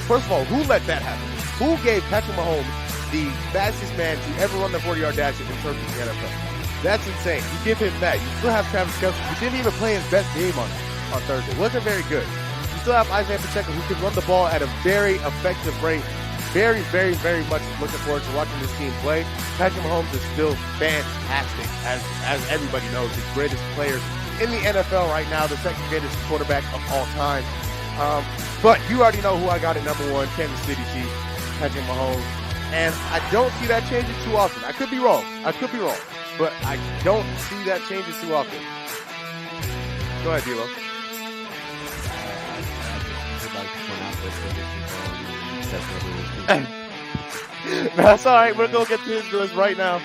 First of all, who let that happen? Who gave Patrick Mahomes the fastest man to ever run the 40-yard dash in terms of the NFL? That's insane. You give him that. You still have Travis Kelce, who didn't even play his best game on Thursday. Wasn't very good. You still have Isaiah Pacheco, who can run the ball at a very effective rate. Very, very, very much looking forward to watching this team play. Patrick Mahomes is still fantastic, as everybody knows, the greatest player in the NFL right now, the second greatest quarterback of all time. But you already know who I got at number 1, Kansas City Chiefs, Patrick Mahomes. And I don't see that changing too often. I could be wrong, but I don't see that changing too often. Go ahead, D-Lo. That's all right. We're going to get to his list right now.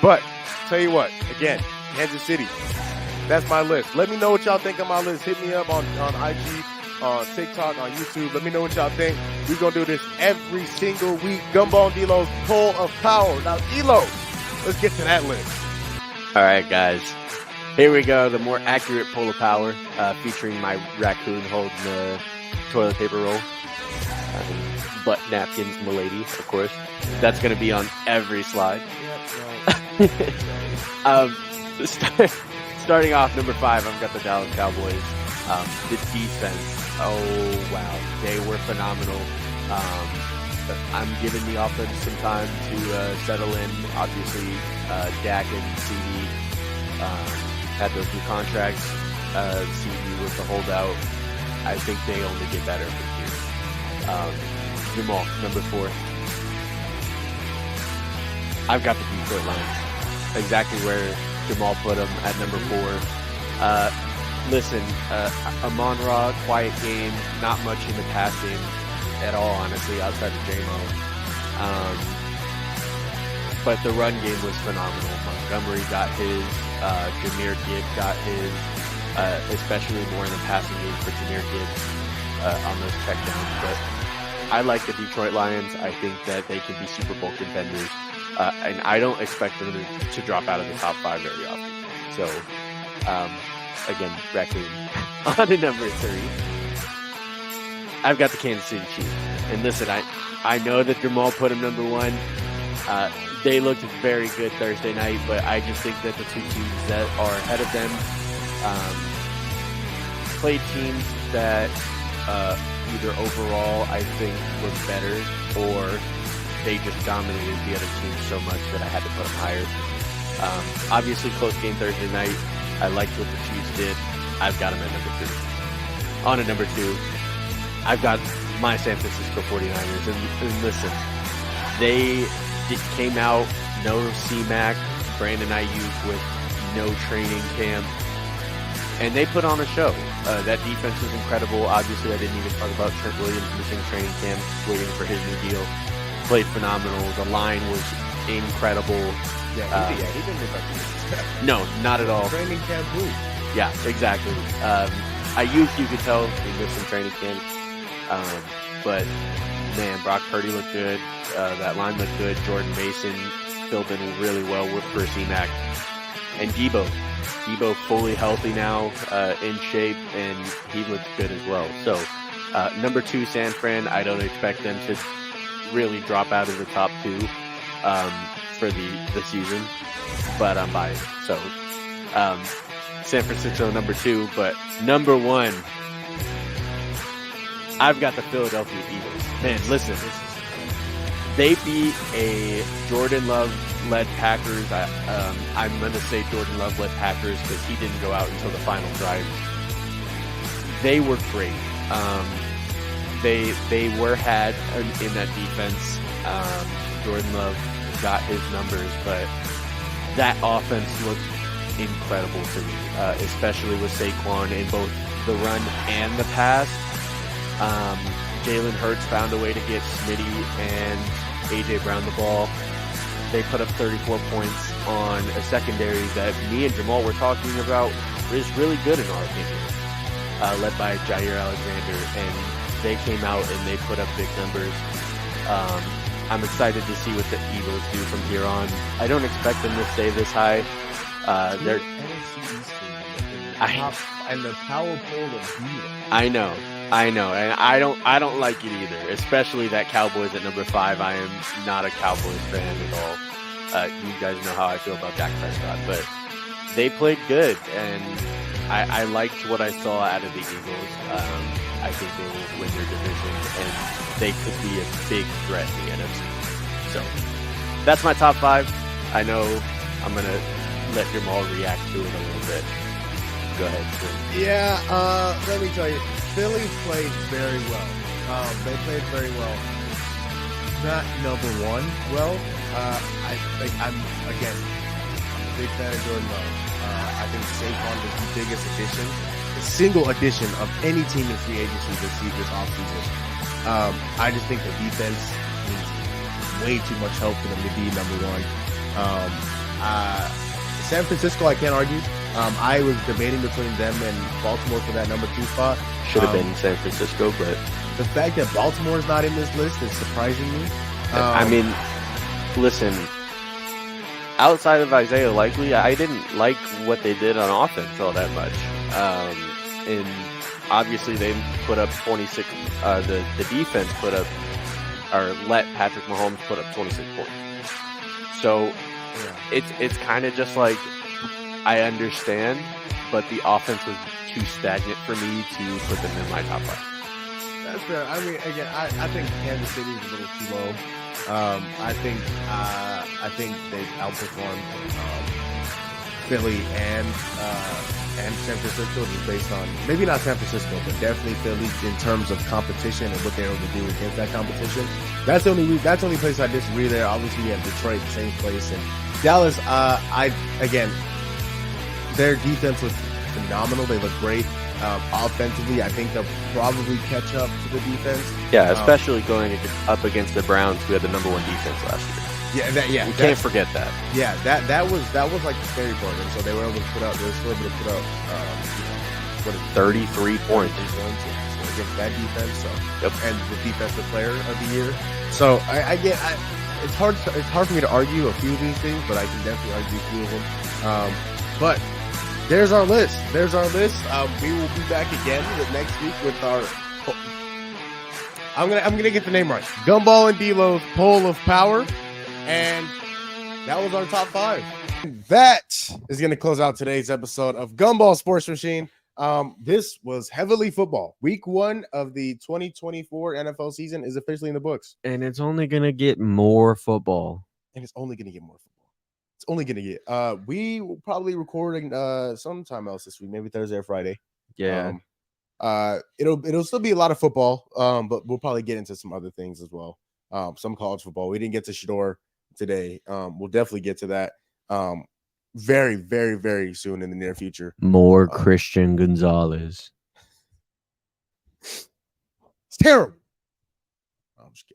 But tell you what, again, Kansas City. That's my list. Let me know what y'all think of my list. Hit me up on IG, on TikTok, on YouTube. Let me know what y'all think. We're going to do this every single week. Gumball and DLO's Pull of Power. Now, D-Lo, let's get to that list. All right, guys. Here we go. The more accurate Pull of Power, featuring my raccoon holding the toilet paper roll. Butt napkins, milady, of course. That's going to be on every slide. Starting off, number 5, I've got the Dallas Cowboys. The defense, oh wow, they were phenomenal. I'm giving the offense some time to settle in. Obviously, Dak and CD had those new contracts. CD was the holdout. I think they only get better from here. Jamal, number 4. I've got the Detroit Lions. Exactly where Jamal put him at number 4. Listen, Amon-Ra, quiet game, not much in the passing at all, honestly, outside of J-Mo. But the run game was phenomenal. Montgomery got his, Jahmyr Gibbs got his, especially more in the passing game for Jahmyr Gibbs. on those checkdowns. But I like the Detroit Lions. I think that they can be Super Bowl contenders, and I don't expect them to drop out of the top 5 very often. So, again, Raccoon on to number 3. I've got the Kansas City Chiefs. And listen, I know that Jamal put them number 1. They looked very good Thursday night, but I just think that the 2 teams that are ahead of them played teams that either overall I think look better, or they just dominated the other teams so much that I had to put them higher. Obviously, close game Thursday night. I liked what the Chiefs did. I've got them at number 3. On to number 2, I've got my San Francisco 49ers. And listen, they just came out, no C-Mac, Brandon Ayuk with no training camp, and they put on a show. That defense was incredible. Obviously, I didn't even talk about Trent Williams missing training camp, waiting for his new deal. Played phenomenal. The line was incredible. Yeah, he didn't look like No, not at all. training camp booth. Yeah, exactly. Ayuk, you could tell he missed some training camp. But, man, Brock Purdy looked good. That line looked good. Jordan Mason filled in really well with C-Mac. And Debo fully healthy now, in shape, and he looked good as well. So, number 2, San Fran, I don't expect them to really drop out of the top 2 for the season, but I'm biased. So, San Francisco number 2, but number 1, I've got the Philadelphia Eagles. Man, listen, they beat a Jordan Love-led Packers. I'm going to say Jordan Love-led Packers because he didn't go out until the final drive. They were great. They were had in that defense. Jordan Love got his numbers, but that offense looked incredible to me, especially with Saquon in both the run and the pass. Jalen Hurts found a way to get Smitty and A.J. Brown the ball. They put up 34 points on a secondary that me and Jamal were talking about is really good in our opinion, led by Jair Alexander, and they came out and they put up big numbers. I'm excited to see what the Eagles do from here on. I don't expect them to stay this high. They're and the power pull of beating. I know, and I don't like it either. Especially that Cowboys at number 5. I am not a Cowboys fan at all. You guys know how I feel about Dak Prescott, but they played good, and I liked what I saw out of the Eagles. I think they will win their division, and they could be a big threat in the NFC. So that's my top 5. I know I'm gonna let Jamal react to it a little bit. Go ahead, Sir. Yeah, let me tell you, Philly played very well. They played very well. Not number 1 well. I'm a big fan of Jordan Love. I think Saquon was the biggest addition, the single addition of any team in free agency this offseason. I just think the defense needs way too much help for them to be number 1. San Francisco, I can't argue. I was debating between them and Baltimore for that number 2 spot. Should have been San Francisco, but the fact that Baltimore is not in this list is surprising me. I mean, listen, outside of Isaiah Likely, I didn't like what they did on offense all that much. And obviously they put up 26, the defense put up, or let Patrick Mahomes put up 26 points. So it's kind of just like, I understand, but the offense was too stagnant for me to put them in my top 5. That's fair. I mean, again, I think Kansas City is a little too low. I think they outperformed Philly and San Francisco, just based on maybe not San Francisco, but definitely Philly in terms of competition and what they were able to do against that competition. That's the only place I disagree there. Obviously, you have Detroit, the same place, and Dallas. Their defense was phenomenal. They look great. Offensively, I think they'll probably catch up to the defense. Yeah, especially going up against the Browns, who had the number 1 defense last year. We can't forget that. Yeah, that was like the scary part. And so they were able to put up. They were still able to put up 33 points. against that defense. So, and the defensive player of the year. So it's hard for me to argue a few of these things, but I can definitely argue a few of them. But there's our list. We will be back again next week with our. I'm gonna get the name right. Gumball and DLO's Poll of Power, and that was our top 5. That is gonna close out today's episode of Gumball Sports Machine. This was heavily football. Week 1 of the 2024 NFL season is officially in the books, and it's only gonna get more football. It's only gonna get. We will probably recording sometime else this week, maybe Thursday or Friday. Yeah. It'll still be a lot of football. But we'll probably get into some other things as well. Some college football. We didn't get to Shador today. We'll definitely get to that. Very, very, very soon in the near future. More Christian Gonzalez. It's terrible. I'm just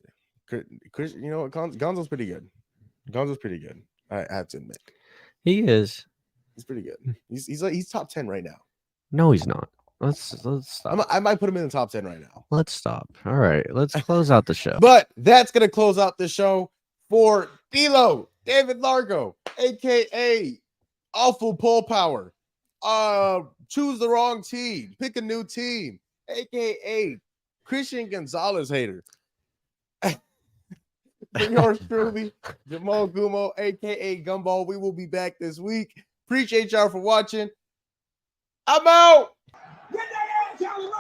kidding. Christian, you know what? Gonzo's pretty good. I have to admit. He is. He's pretty good. He's top 10 right now. No, he's not. Let's stop. I might put him in the top 10 right now. Let's stop. All right, let's close out the show. But that's gonna close out the show for DLO, David Largo, aka Awful Pull Power. Choose the wrong team, pick a new team, aka Christian Gonzalez hater. For yours truly, Jamal Gumo, aka Gumball. We will be back this week. Appreciate y'all for watching. I'm out. Get that ass out of